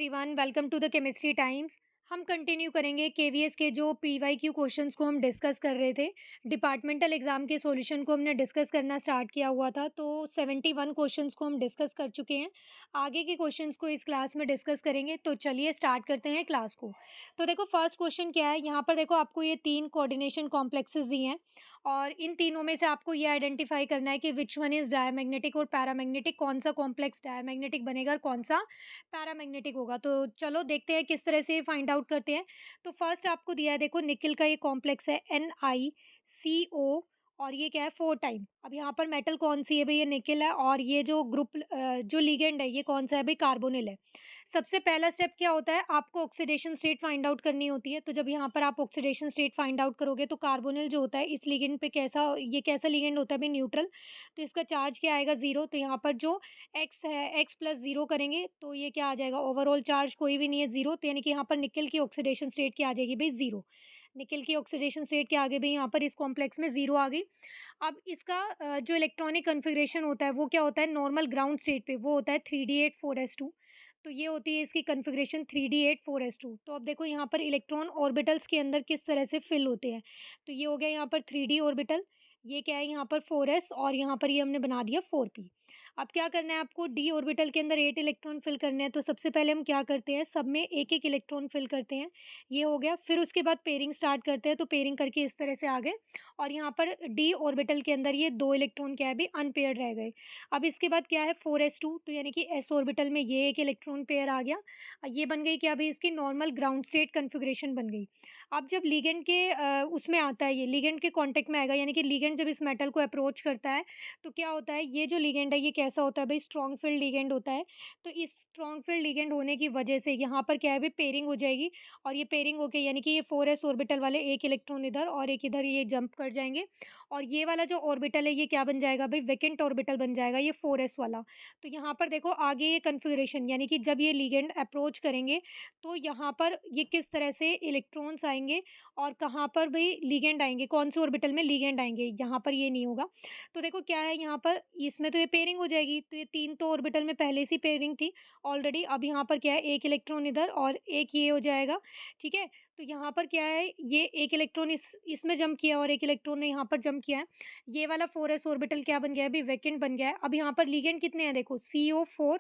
Everyone, welcome to the chemistry times. हम continue करेंगे KVS के जो पीवाईक्यू क्वेश्चंस को हम डिस्कस कर रहे थे। डिपार्टमेंटल एग्जाम के सॉल्यूशन को हमने डिस्कस करना स्टार्ट किया हुआ था, तो 71 क्वेश्चंस को हम डिस्कस कर चुके हैं। आगे के क्वेश्चंस को इस क्लास में डिस्कस करेंगे, तो चलिए स्टार्ट करते हैं क्लास को। तो देखो फर्स्ट क्वेश्चन क्या है, यहाँ पर देखो आपको ये 3 कोऑर्डिनेशन कॉम्प्लेक्सेस दिए हैं और इन तीनों में से आपको ये आइडेंटिफाई करना है कि विच वन इज़ डायमैग्नेटिक और पैरामैग्नेटिक, कौन सा कॉम्प्लेक्स डायमैग्नेटिक बनेगा और कौन सा पैरामैग्नेटिक होगा। तो चलो देखते हैं किस तरह से फाइंड आउट करते हैं। तो फर्स्ट आपको दिया है, देखो निकिल का ये कॉम्प्लेक्स है NiCO और ये क्या है 4 टाइम। अब यहाँ पर मेटल कौन सी है भाई, ये निकिल है और ये जो ग्रुप जो लिगेंड है ये कौन सा है भाई, कार्बोनिल है। सबसे पहला स्टेप क्या होता है, आपको ऑक्सीडेशन स्टेट फाइंड आउट करनी होती है। तो जब यहाँ पर आप ऑक्सीडेशन स्टेट फाइंड आउट करोगे तो कार्बोनिल जो होता है इस लिगेंड पे कैसा लिगेंड होता है भाई, न्यूट्रल। तो इसका चार्ज क्या आएगा, जीरो। तो यहाँ पर जो एक्स है, एक्स प्लस जीरो करेंगे तो ये क्या आ जाएगा, ओवरऑल चार्ज कोई भी नहीं है, जीरो। तो यानी कि यहाँ पर निकिल की ऑक्सीडेशन स्टेट क्या आ जाएगी भाई, जीरो। निकिल की ऑक्सीडेशन स्टेट क्या आ गई भाई, यहाँ पर इस कॉम्प्लेक्स में जीरो आ गई। अब इसका जो इलेक्ट्रॉनिक कन्फिग्रेशन होता है वो क्या होता है, नॉर्मल ग्राउंड स्टेट पे वो होता है 3d8 4s2। तो ये होती है इसकी कन्फिग्रेशन 3d8 4s2। तो अब देखो यहाँ पर इलेक्ट्रॉन ऑर्बिटल्स के अंदर किस तरह से फिल होते हैं। तो ये हो गया यहाँ पर 3d ऑर्बिटल, ये क्या है यहाँ पर 4s और यहाँ पर ये हमने बना दिया 4p। अब क्या करना है आपको, डी ऑर्बिटल के अंदर 8 इलेक्ट्रॉन फिल करने हैं। तो सबसे पहले हम क्या करते हैं, सब में एक एक इलेक्ट्रॉन फिल करते हैं, ये हो गया। फिर उसके बाद पेयरिंग स्टार्ट करते हैं, तो पेयरिंग करके इस तरह से आ गए और यहाँ पर डी ऑर्बिटल के अंदर ये 2 इलेक्ट्रॉन क्या है भी, अनपेयर्ड रह गए। अब इसके बाद क्या है 4s2, तो यानी कि s ऑर्बिटल में ये एक इलेक्ट्रॉन पेयर आ गया। ये बन गई क्या भी, इसकी नॉर्मल ग्राउंड स्टेट कन्फिग्रेशन बन गई। अब जब लिगेंड के उसमें आता है, ये लिगेंड के कांटेक्ट में आएगा, यानी कि लिगेंड जब इस मेटल को अप्रोच करता है तो क्या होता है, ये जो लिगेंड है ये कैसा होता है भाई, स्ट्रॉन्ग फील्ड लिगेंड होता है। तो इस स्ट्रॉन्ग फील्ड लिगेंड होने की वजह से यहाँ पर क्या है भाई, पेयरिंग हो जाएगी। और ये पेयरिंग होके यानी कि ये 4s ऑर्बिटल वाले एक इलेक्ट्रॉन इधर और एक इधर ये जंप कर जाएंगे और ये वाला जो ऑर्बिटल है ये क्या बन जाएगा भाई, वैकेंट ऑर्बिटल बन जाएगा, ये 4s वाला। तो यहाँ पर देखो आगे ये कन्फिग्रेशन, यानी कि जब ये लिगेंड अप्रोच करेंगे तो यहाँ पर ये किस तरह से इलेक्ट्रॉन्स आएंगे और कहाँ पर भाई लिगेंड आएंगे, कौन से ऑर्बिटल में लिगेंड आएंगे, यहाँ पर ये नहीं होगा। तो देखो क्या है यहाँ पर, इसमें तो ये पेयरिंग हो जाएगी। तो ये 3 तो ऑर्बिटल में पहले से पेयरिंग थी ऑलरेडी। अब यहाँ पर क्या है, एक इलेक्ट्रॉन इधर और एक ये हो जाएगा, ठीक है। तो यहाँ पर क्या है, ये एक इलेक्ट्रॉन इसमें जंप किया और एक इलेक्ट्रॉन ने यहाँ पर जंप किया है। ये वाला 4s ऑर्बिटल क्या बन गया है अभी, वैकेंट बन गया है। अब यहाँ पर लिगेंड कितने हैं, देखो CO4।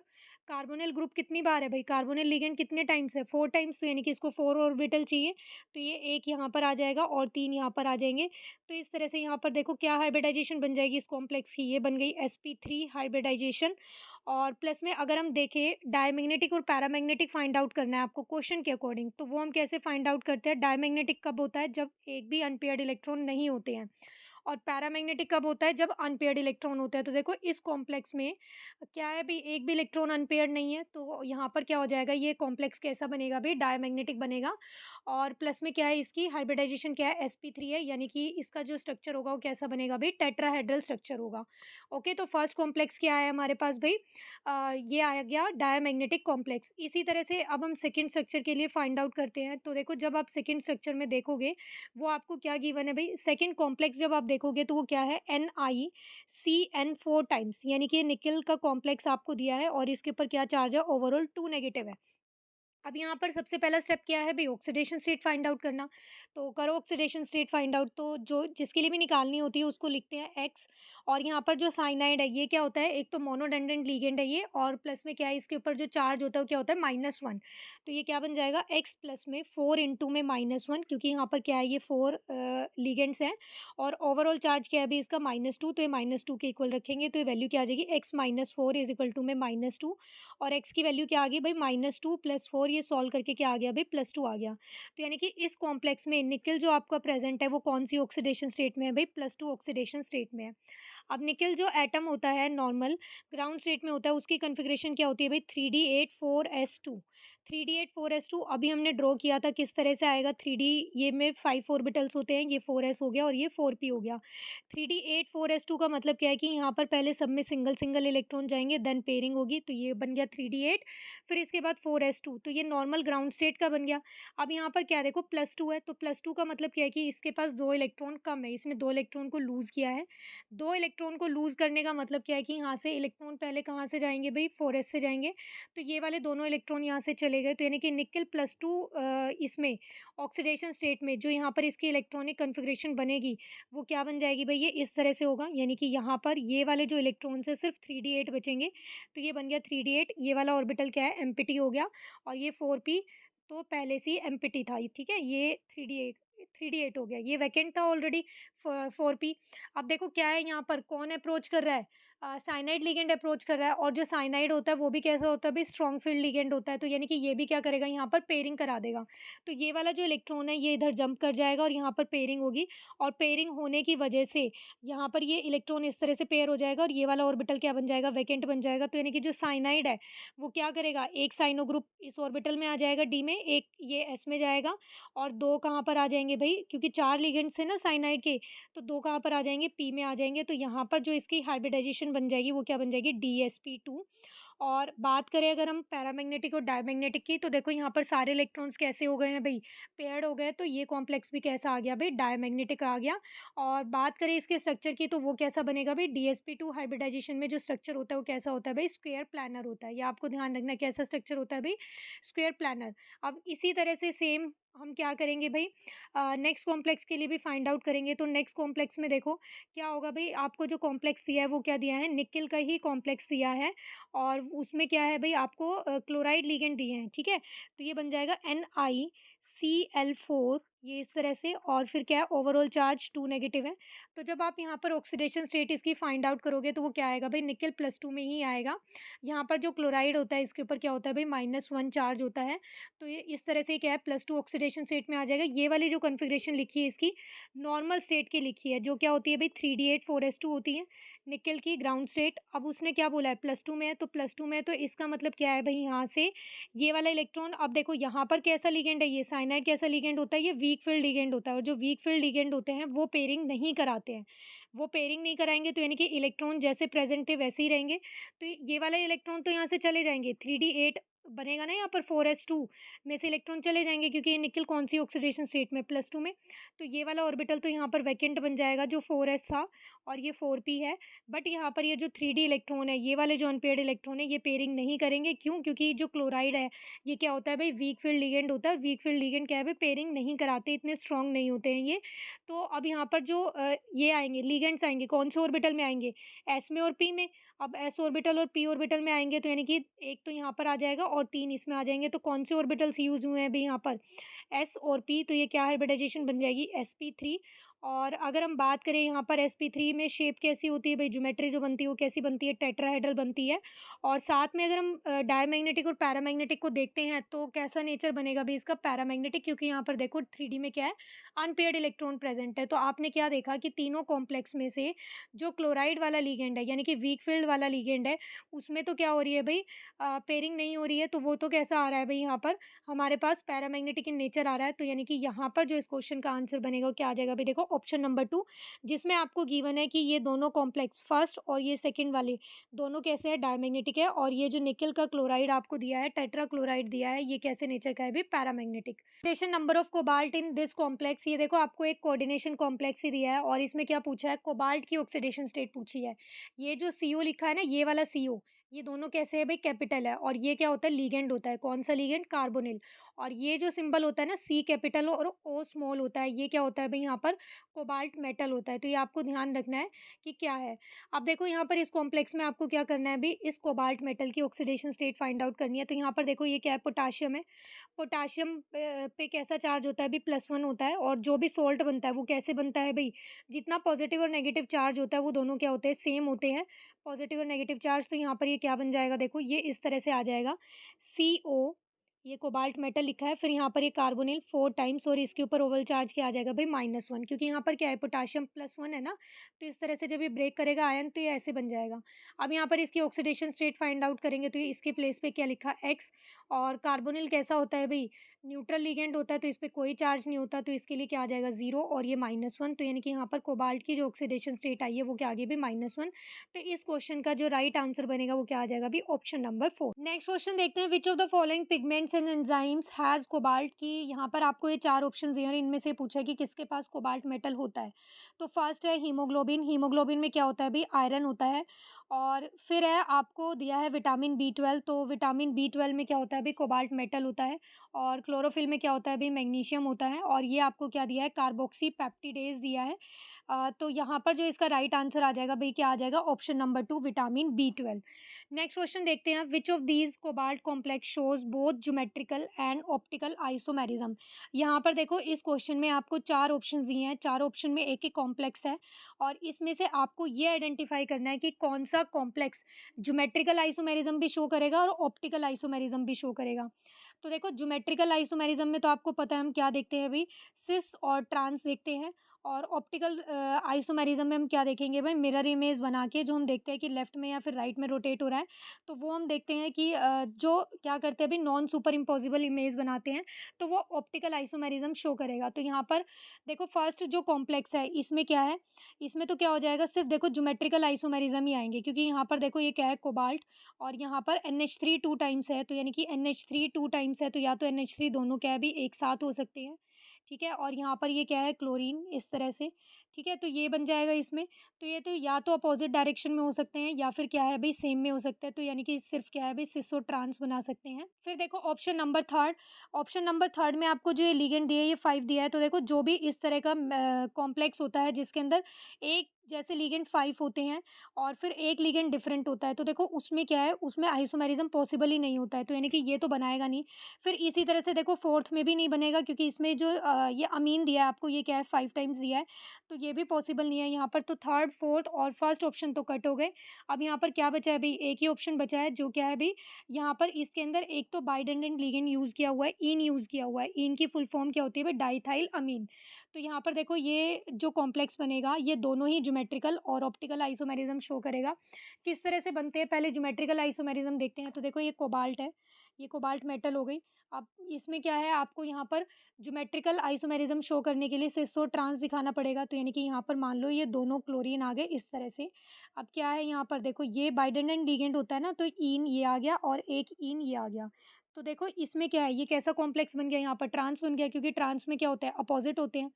कार्बोनिल ग्रुप कितनी बार है भाई, कार्बोनिल लिगेंड कितने टाइम्स है, 4 टाइम्स। तो यानी कि इसको 4 ऑर्बिटल चाहिए, तो ये एक यहाँ पर आ जाएगा और 3 यहाँ पर आ जाएंगे। तो इस तरह से यहाँ पर देखो क्या हाइब्रिडाइजेशन बन जाएगी इस कॉम्प्लेक्स की, ये बन गई sp3 हाइब्रिडाइजेशन। और प्लस में अगर हम देखें डायमैग्नेटिक और पैरामैग्नेटिक फाइंड आउट करना है आपको क्वेश्चन के अकॉर्डिंग, तो वो हम कैसे फाइंड आउट करते हैं, डायमैग्नेटिक कब होता है, जब एक भी अनपेयर्ड इलेक्ट्रॉन नहीं होते हैं। और पैरामैग्नेटिक कब होता है, जब अनपेयर्ड इलेक्ट्रॉन होता है। तो देखो इस कॉम्प्लेक्स में क्या है भाई, एक भी इलेक्ट्रॉन अनपेयर्ड नहीं है, तो यहाँ पर क्या हो जाएगा, ये कॉम्प्लेक्स कैसा बनेगा भाई, डायमैग्नेटिक बनेगा। और प्लस में क्या है, इसकी हाइब्रिडाइजेशन क्या है, sp3 है, यानी कि इसका जो स्ट्रक्चर होगा वो कैसा बनेगा भाई, टेट्राहेड्रल स्ट्रक्चर होगा। ओके, तो फर्स्ट कॉम्प्लेक्स क्या है हमारे पास भाई, ये आ गया डायमैग्नेटिक कॉम्प्लेक्स। इसी तरह से अब हम सेकंड स्ट्रक्चर के लिए फाइंड आउट करते हैं। तो देखो जब आप सेकंड स्ट्रक्चर में देखोगे वो आपको क्या गिवन है भाई, सेकंड कॉम्प्लेक्स जब आप देखोगे तो वो क्या है, NiCN4 टाइम्स, यानी कि निकिल का कॉम्प्लेक्स आपको दिया है और इसके ऊपर क्या चार्ज है, ओवरऑल 2 नेगेटिव है। अब यहाँ पर सबसे पहला स्टेप क्या है भाई, ऑक्सीडेशन स्टेट फाइंड आउट करना। तो करो ऑक्सीडेशन स्टेट फाइंड आउट, तो जो जिसके लिए भी निकालनी होती है उसको लिखते हैं एक्स। और यहाँ पर जो साइनाइड है ये क्या होता है, एक तो मोनोडेंडेंट लिगेंड है ये, और प्लस में क्या है, इसके ऊपर जो चार्ज होता है वो क्या होता है, -1। तो ये क्या बन जाएगा, एक्स प्लस में 4 इंटू में -1, क्योंकि यहाँ पर क्या है, ये 4 लिगेंड्स हैं और ओवरऑल चार्ज क्या है अभी इसका, -2। तो ये -2 के इक्वल रखेंगे तो ये वैल्यू क्या आ जाएगी, x-4 इज इक्वल टू में -2। और x की वैल्यू क्या आ गई भाई, -2 + 4, ये सॉल्व करके क्या आ गया भाई, +2 आ गया। तो यानी कि इस कॉम्प्लेक्स में निकिल जो आपका प्रेजेंट है वो कौन सी ऑक्सीडेशन स्टेट में है भाई, +2 ऑक्सीडेशन स्टेट में है। अब निकिल जो एटम होता है नॉर्मल ग्राउंड स्टेट में होता है, उसकी कन्फिग्रेशन क्या होती है भाई, 3d8 4s2। 3d8 4s2 अभी हमने ड्रॉ किया था, किस तरह से आएगा, 3d, ये में 5 ऑर्बिटल्स होते हैं, ये 4s हो गया और ये 4p हो गया। 3d8 4s2 का मतलब क्या है कि यहाँ पर पहले सब में सिंगल सिंगल इलेक्ट्रॉन जाएंगे, देन पेयरिंग होगी, तो ये बन गया 3d8, फिर इसके बाद 4s2, तो ये नॉर्मल ग्राउंड स्टेट का बन गया। अब यहाँ पर क्या देखो +2 है, तो +2 का मतलब क्या है कि इसके पास 2 इलेक्ट्रॉन कम है, इसने 2 इलेक्ट्रॉन को लूज किया है। 2 इलेक्ट्रॉन को लूज़ करने का मतलब क्या है कि यहाँ से इलेक्ट्रॉन पहले कहाँ से जाएँगे भई, 4s से जाएँगे। तो ये वाले दोनों इलेक्ट्रॉन यहाँ से चले गए, तो यानी कि निकेल +2 इसमें ऑक्सीडेशन स्टेट में जो यहाँ पर इसकी इलेक्ट्रॉनिक कॉन्फ़िगरेशन बनेगी, वो क्या बन जाएगी भई, ये इस तरह से होगा। यानी कि यहाँ पर ये वाले जो इलेक्ट्रॉन्स हैं सिर्फ़ 3d8 बचेंगे। तो ये बन गया 3d8, ये वाला ऑर्बिटल क्या है, एम्प्टी हो गया, और ये 4p तो पहले से ही एम्प्टी था, ठीक है? ये 3d8 हो गया, ये वैकेंट था ऑलरेडी। 4p। अब देखो क्या है यहाँ पर, कौन अप्रोच कर रहा है? साइनाइड लिगैंड अप्रोच कर रहा है, और जो साइनाइड होता है वो भी कैसा होता है भई, स्ट्रॉन्ग फील्ड लिगैंड होता है। तो यानी कि ये भी क्या करेगा, यहाँ पर पेयरिंग करा देगा। तो ये वाला जो इलेक्ट्रॉन है ये इधर जंप कर जाएगा और यहाँ पर पेयरिंग होगी, और पेयरिंग होने की वजह से यहाँ पर ये इलेक्ट्रॉन इस तरह से पेयर हो जाएगा, और ये वाला ऑर्बिटल क्या बन जाएगा, वैकेंट बन जाएगा। तो यानी कि जो साइनाइड है वो क्या करेगा, एक साइनो ग्रुप इस ऑर्बिटल में आ जाएगा डी में, एक ये एस में जाएगा, और 2 कहाँ पर आ जाएँगे भई, क्योंकि 4 लिगेंड्स हैं ना साइनाइड के, तो 2 कहाँ पर आ जाएँगे, पी में आ जाएँगे। तो यहाँ पर जो इसकी हाइब्रिडाइजेशन बन जाएगी वो क्या बन जाएगी, DsP2। और बात करें अगर हम पैरामैग्नेटिक और डायमैग्नेटिक की, तो देखो यहाँ पर सारे इलेक्ट्रॉन्स कैसे हो गए हैं भई, पेयर्ड हो गए। तो ये कॉम्प्लेक्स भी कैसा आ गया भई, डायमैग्नेटिक आ गया। और बात करें इसके स्ट्रक्चर की, तो वो कैसा बनेगा भई, DsP2 हाइब्रिडाइजेशन में जो स्ट्रक्चर होता है वो कैसा होता है भई, स्क्वायर प्लैनर होता है। ये आपको ध्यान रखना है, कैसा स्ट्रक्चर होता है भई, स्क्वायर प्लैनर। अब इसी तरह से सेम हम क्या करेंगे भई, नेक्स्ट कॉम्प्लेक्स के लिए भी फाइंड आउट करेंगे। तो नेक्स्ट कॉम्प्लेक्स में देखो क्या होगा भई, आपको जो कॉम्प्लेक्स दिया है वो क्या दिया है, निकेल का ही कॉम्प्लेक्स दिया है, और उसमें क्या है भई, आपको क्लोराइड लिगैंड दिए हैं, ठीक है? तो ये बन जाएगा NiCl4, ये इस तरह से, और फिर क्या है, ओवरऑल चार्ज 2 नेगेटिव है। तो जब आप यहाँ पर ऑक्सीडेशन स्टेट इसकी फाइंड आउट करोगे तो वो क्या आएगा भई, निकेल +2 में ही आएगा। यहाँ पर जो क्लोराइड होता है इसके ऊपर क्या होता है भई, -1 चार्ज होता है। तो ये इस तरह से क्या है, +2 ऑक्सीडेशन स्टेट में आ जाएगा। ये वाली जो कॉन्फ़िगरेशन लिखी है इसकी नॉर्मल स्टेट की लिखी है, जो क्या होती है भई, 3d8 4s2 होती है, निकेल की ग्राउंड स्टेट। अब उसने क्या बोला है, +2 में है, तो +2 में है, तो इसका मतलब क्या है भई, यहाँ से ये वाला इलेक्ट्रॉन, अब देखो यहाँ पर कैसा लिगैंड है, ये साइनाइड कैसा लिगैंड होता है, ये वीक फील्ड लिगैंड होता है, और जो वीक फील्ड लिगैंड होते हैं वो पेयरिंग नहीं कराते हैं। वो पेयरिंग नहीं कराएँगे, तो यानी कि इलेक्ट्रॉन जैसे प्रेज़ेंट थे वैसे ही रहेंगे। तो ये वाला इलेक्ट्रॉन तो यहाँ से चले जाएँगे, 3d8 बनेगा ना यहाँ पर, 4s2 में से इलेक्ट्रॉन चले जाएँगे, क्योंकि ये निकेल कौन-सी ऑक्सीडेशन स्टेट में, +2 में। तो ये वाला ऑर्बिटल तो यहाँ पर वैकेंट बन जाएगा, जो 4s था, और ये 4p है। बट यहाँ पर ये जो 3d इलेक्ट्रॉन है, ये वाले जो अनपेयर्ड इलेक्ट्रॉन है, ये पेयरिंग नहीं करेंगे। क्यों? क्योंकि जो क्लोराइड है, ये क्या होता है भई, वीक फील्ड लिगैंड होता है, और वीक फील्ड लिगैंड क्या है भई, पेयरिंग नहीं कराते, इतने स्ट्रॉन्ग नहीं होते हैं ये। तो अब यहाँ पर जो ये आएँगे लिगैंड्स आएँगे, कौन से ऑर्बिटल में आएँगे, s में और p में। अब s ऑर्बिटल और p ऑर्बिटल में आएँगे, तो यानी कि एक तो यहाँ पर आ जाएगा और 3 इसमें आ जाएँगे। तो कौन से ऑर्बिटल्स यूज़ हुए हैं भई यहाँ पर, s और p, तो ये क्या हाइब्रिडाइजेशन बन जाएगी, sp3। और अगर हम बात करें यहाँ पर sp3 में शेप कैसी होती है भई, ज्योमेट्री जो बनती है वो कैसी बनती है, टेट्राहेड्रल बनती है। और साथ में अगर हम डायमैग्नेटिक और पैरामैग्नेटिक को देखते हैं, तो कैसा नेचर बनेगा भई इसका, पैरामैग्नेटिक, क्योंकि यहाँ पर देखो 3d में क्या है, अनपेयर्ड इलेक्ट्रॉन प्रेज़ेंट है। तो आपने क्या देखा कि तीनों कॉम्प्लेक्स में से जो क्लोराइड वाला लिगैंड है, यानी कि वीक फील्ड वाला लिगैंड है, उसमें तो क्या हो रही है भई, पेयरिंग नहीं हो रही है। तो वो तो कैसा आ रहा है भई, यहाँ पर हमारे पास पैरामैग्नेटिक इन नेचर आ रहा है। तो यानी कि यहाँ पर जो इस क्वेश्चन का आंसर बनेगा वो क्या आ जाएगा भई, देखो ऑप्शन नंबर 2, जिसमें आपको गिवन है कि ये दोनों कॉम्प्लेक्स फर्स्ट और ये सेकंड वाले दोनों कैसे हैं, डायमैग्नेटिक है, और ये जो निकेल का क्लोराइड आपको दिया है, टेट्रा क्लोराइड दिया है, ये कैसे नेचर का है भई, paramagnetic. Oxidation number of cobalt in this complex, ये देखो आपको एक कोऑर्डिनेशन कॉम्प्लेक्स ही दिया है, और इसमें क्या पूछा है, कोबाल्ट की ऑक्सीडेशन स्टेट पूछी है। ये जो CO लिखा है ना, ये वाला CO, ये दोनों कैसे है भई, कैपिटल है, और ये क्या होता है, लिगैंड होता है, कौन सा लिगैंड, कार्बोनिल। और ये जो सिंबल होता है ना, C कैपिटल और O स्मॉल होता है, ये क्या होता है भई, यहाँ पर कोबाल्ट मेटल होता है। तो ये आपको ध्यान रखना है कि क्या है। अब देखो यहाँ पर इस कॉम्प्लेक्स में आपको क्या करना है भई, इस कोबाल्ट मेटल की ऑक्सीडेशन स्टेट फाइंड आउट करनी है। तो यहाँ पर देखो ये क्या है, पोटेशियम है। पोटेशियम पे कैसा चार्ज होता है भई, +1 होता है, और जो भी सॉल्ट बनता है वो कैसे बनता है भई, जितना पॉजिटिव और नेगेटिव चार्ज होता है वो दोनों क्या होते हैं, सेम होते हैं, पॉजिटिव और नेगेटिव चार्ज। तो यहाँ पर ये क्या बन जाएगा, देखो ये इस तरह से आ जाएगा, CO, ये कोबाल्ट मेटल लिखा है, फिर यहाँ पर ये कार्बोनिल 4 टाइम्स, और इसके ऊपर ओवल चार्ज क्या आ जाएगा भई, -1, क्योंकि यहाँ पर क्या है, पोटेशियम +1 है ना। तो इस तरह से जब ये ब्रेक करेगा आयन, तो ये ऐसे बन जाएगा। अब यहाँ पर इसकी ऑक्सीडेशन स्टेट फाइंड आउट करेंगे, तो ये इसके प्लेस पे क्या लिखा, X। और कार्बोनिल कैसा होता है भई, न्यूट्रल लिगैंड होता है, तो इस पे कोई चार्ज नहीं होता, तो इसके लिए क्या आ जाएगा, 0, और ये -1। तो यानी कि यहाँ पर कोबाल्ट की जो ऑक्सीडेशन स्टेट आई है वो क्या आ गई भई, -1। तो इस क्वेश्चन का जो राइट आंसर बनेगा वो क्या आ जाएगा भई, ऑप्शन नंबर 4। नेक्स्ट क्वेश्चन देखते हैं, which of the following pigments and enzymes has cobalt की यहाँ पर आपको ये 4 ऑप्शन दिए हैं और इनमें से पूछा है कि किसके पास कोबाल्ट मेटल होता है। तो फर्स्ट है हीमोग्लोबिन, हीमोग्लोबिन में क्या होता है भई आयरन होता है और फिर है आपको दिया है विटामिन बी 12 तो विटामिन बी 12 में क्या होता है भई कोबाल्ट मेटल होता है और क्लोरोफिल में क्या होता है भई मैग्नीशियम होता है और ये आपको क्या दिया है कार्बोक्सी पेप्टिडेज़ दिया है। तो यहाँ पर जो इसका राइट आंसर आ जाएगा भई क्या आ जाएगा option number 2 vitamin B 12। Next question देखते हैं which of these cobalt complex shows both geometrical and optical isomerism. यहाँ पर देखो इस क्वेश्चन में आपको 4 ऑप्शंस दिए हैं, 4 ऑप्शन में एक ही कॉम्प्लेक्स है और इसमें से आपको ये आइडेंटिफाई करना है कि कौन-सा कॉम्प्लेक्स ज्योमेट्रिकल आइसोमेरिज्म भी शो करेगा और ऑप्टिकल आइसोमेरिज्म भी शो करेगा। तो देखो ज्योमेट्रिकल आइसोमेरिज्म में तो आपको पता है हम क्या देखते हैं भई सिस और ट्रांस देखते हैं और ऑप्टिकल आइसोमेरिज्म में हम क्या देखेंगे भाई मिरर इमेज बना के जो हम देखते हैं कि लेफ्ट में या फिर राइट में रोटेट हो रहा है तो वो हम देखते हैं कि जो क्या करते हैं भाई नॉन सुपर इम्पॉसिबल इमेज बनाते हैं तो वो ऑप्टिकल आइसोमेरिज्म शो करेगा। तो यहाँ पर देखो फर्स्ट जो कॉम्प्लेक्स है इसमें क्या है, इसमें तो क्या हो जाएगा सिर्फ देखो ज्योमेट्रिकल आइसोमेरिज्म ही आएंगे क्योंकि यहाँ पर देखो ये क्या है कोबाल्ट और यहाँ पर NH3 टू टाइम्स है तो यानी कि NH3 टू टाइम्स है तो या तो NH3 दोनों क्या है भी एक साथ हो सकते हैं। ठीक है और यहाँ पर ये क्या है क्लोरीन इस तरह से। ठीक है तो ये बन जाएगा इसमें। तो ये तो या तो अपोजिट डायरेक्शन में हो सकते हैं या फिर क्या है भाई सेम में हो सकता है तो यानी कि सिर्फ क्या है भाई सिस और ट्रांस बना सकते हैं। फिर देखो ऑप्शन नंबर थर्ड में आपको जो ये लिगेंड दिया है ये 5 दिया है तो देखो जो भी इस तरह का कॉम्प्लेक्स होता है जिसके अंदर एक जैसे लिगेंड 5 होते हैं और फिर एक लिगेंड डिफरेंट होता है तो देखो उसमें क्या है उसमें आइसोमेरिज्म पॉसिबल ही नहीं होता है तो यानी कि ये तो बनाएगा नहीं। फिर इसी तरह से देखो फोर्थ में भी नहीं बनेगा क्योंकि इसमें जो ये अमीन दिया है आपको ये क्या है 5 टाइम्स दिया है तो ये भी पॉसिबल नहीं है यहाँ पर। तो थर्ड फोर्थ और फर्स्ट ऑप्शन तो कट हो गए। अब यहाँ पर क्या बचा है भाई एक ही ऑप्शन बचा है जो क्या है भाई यहाँ पर इसके अंदर एक तो बाइडेंडेंट लिगेंड यूज़ किया हुआ है इन यूज़ किया हुआ है इन की फुल फॉर्म क्या होती है भाई डाइथाइल अमीन। तो यहाँ पर देखो ये जो कॉम्प्लेक्स बनेगा ये दोनों ही ज्योमेट्रिकल और ऑप्टिकल आइसोमेरिज्म शो करेगा। किस तरह से बनते हैं पहले ज्योमेट्रिकल आइसोमेरिज्म देखते हैं। तो देखो ये कोबाल्ट है, ये कोबाल्ट मेटल हो गई। अब इसमें क्या है आपको यहाँ पर ज्योमेट्रिकल आइसोमेरिज्म शो करने के लिए सिस और ट्रांस दिखाना पड़ेगा तो यानी कि यहाँ पर मान लो ये दोनों क्लोरीन आ गए इस तरह से। अब क्या है यहाँ पर देखो ये बाइडेंडेंट लिगेंड होता है ना तो इन ये आ गया और एक इन ये आ गया। तो देखो इसमें क्या है ये कैसा कॉम्प्लेक्स बन गया यहाँ पर ट्रांस बन गया क्योंकि ट्रांस में क्या होता है अपोजिट होते हैं।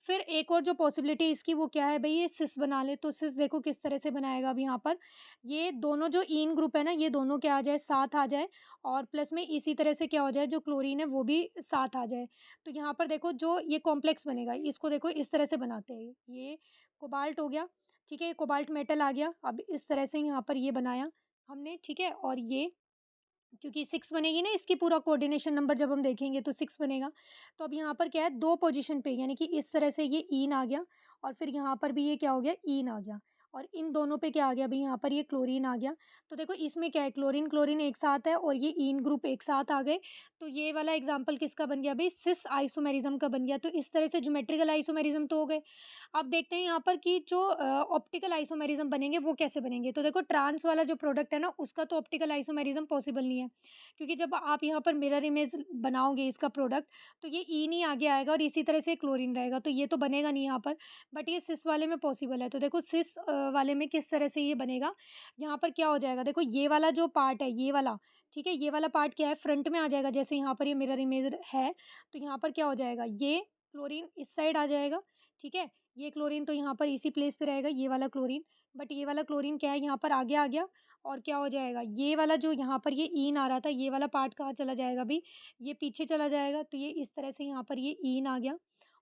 फिर एक और जो पॉसिबिलिटी इसकी वो क्या है भई ये सिस बना ले तो सिस देखो किस तरह से बनाएगा अब यहाँ पर ये दोनों जो ईन ग्रुप है ना ये दोनों क्या आ जाए साथ आ जाए और प्लस में इसी तरह से क्या हो जाए जो क्लोरीन है वो भी साथ आ जाए। तो यहाँ पर देखो जो ये कॉम्प्लेक्स बनेगा इसको देखो इस तरह से बनाते हैं ये कोबाल्ट हो गया। ठीक है ये कोबाल्ट मेटल आ गया अब इस तरह से यहाँ पर ये बनाया हमने। ठीक है और ये क्योंकि 6 बनेगी ना इसकी पूरा कोऑर्डिनेशन नंबर जब हम देखेंगे तो 6 बनेगा। तो अब यहाँ पर क्या है 2 पोजीशन पे यानी कि इस तरह से ये ईन आ गया और फिर यहाँ पर भी ये क्या हो गया ईन आ गया और इन दोनों पे क्या आ गया भई यहाँ पर ये क्लोरीन आ गया। तो देखो इसमें क्या है क्लोरीन क्लोरीन एक साथ है और ये ईन ग्रुप एक साथ आ गए। तो ये वाला एग्ज़ाम्पल किसका बन गया भई सिस आइसोमेरिज्म का बन गया। तो इस तरह से ज्योमेट्रिकल आइसोमेरिज्म तो हो गए। अब देखते हैं यहाँ पर कि जो ऑप्टिकल आइसोमेरिज्म बनेंगे वो कैसे बनेंगे। तो देखो ट्रांस वाला जो प्रोडक्ट है ना उसका तो ऑप्टिकल आइसोमेरिज्म पॉसिबल नहीं है क्योंकि जब आप यहाँ पर मिरर इमेज बनाओगे इसका प्रोडक्ट तो ये ईन ही आगे आएगा और इसी तरह से क्लोरीन रहेगा तो ये तो बनेगा नहीं यहाँ पर। बट ये सिस वाले में पॉसिबल है। तो देखो सिस वाले में किस तरह से ये बनेगा यहाँ पर क्या हो जाएगा देखो ये वाला जो पार्ट है ये वाला ठीक है ये वाला पार्ट क्या है फ्रंट में आ जाएगा जैसे यहाँ पर ये मिरर इमेज है। तो यहाँ पर क्या हो जाएगा ये क्लोरीन इस साइड आ जाएगा। ठीक है ये क्लोरीन तो यहाँ पर इसी प्लेस पे रहेगा ये वाला क्लोरीन। बट ये वाला क्लोरीन क्या है यहाँ पर आगे आ गया और क्या हो जाएगा ये वाला जो यहाँ पर ये ईन आ रहा था ये वाला पार्ट कहाँ चला जाएगा अभी ये पीछे चला जाएगा। तो ये इस तरह से यहाँ पर ये ईन आ गया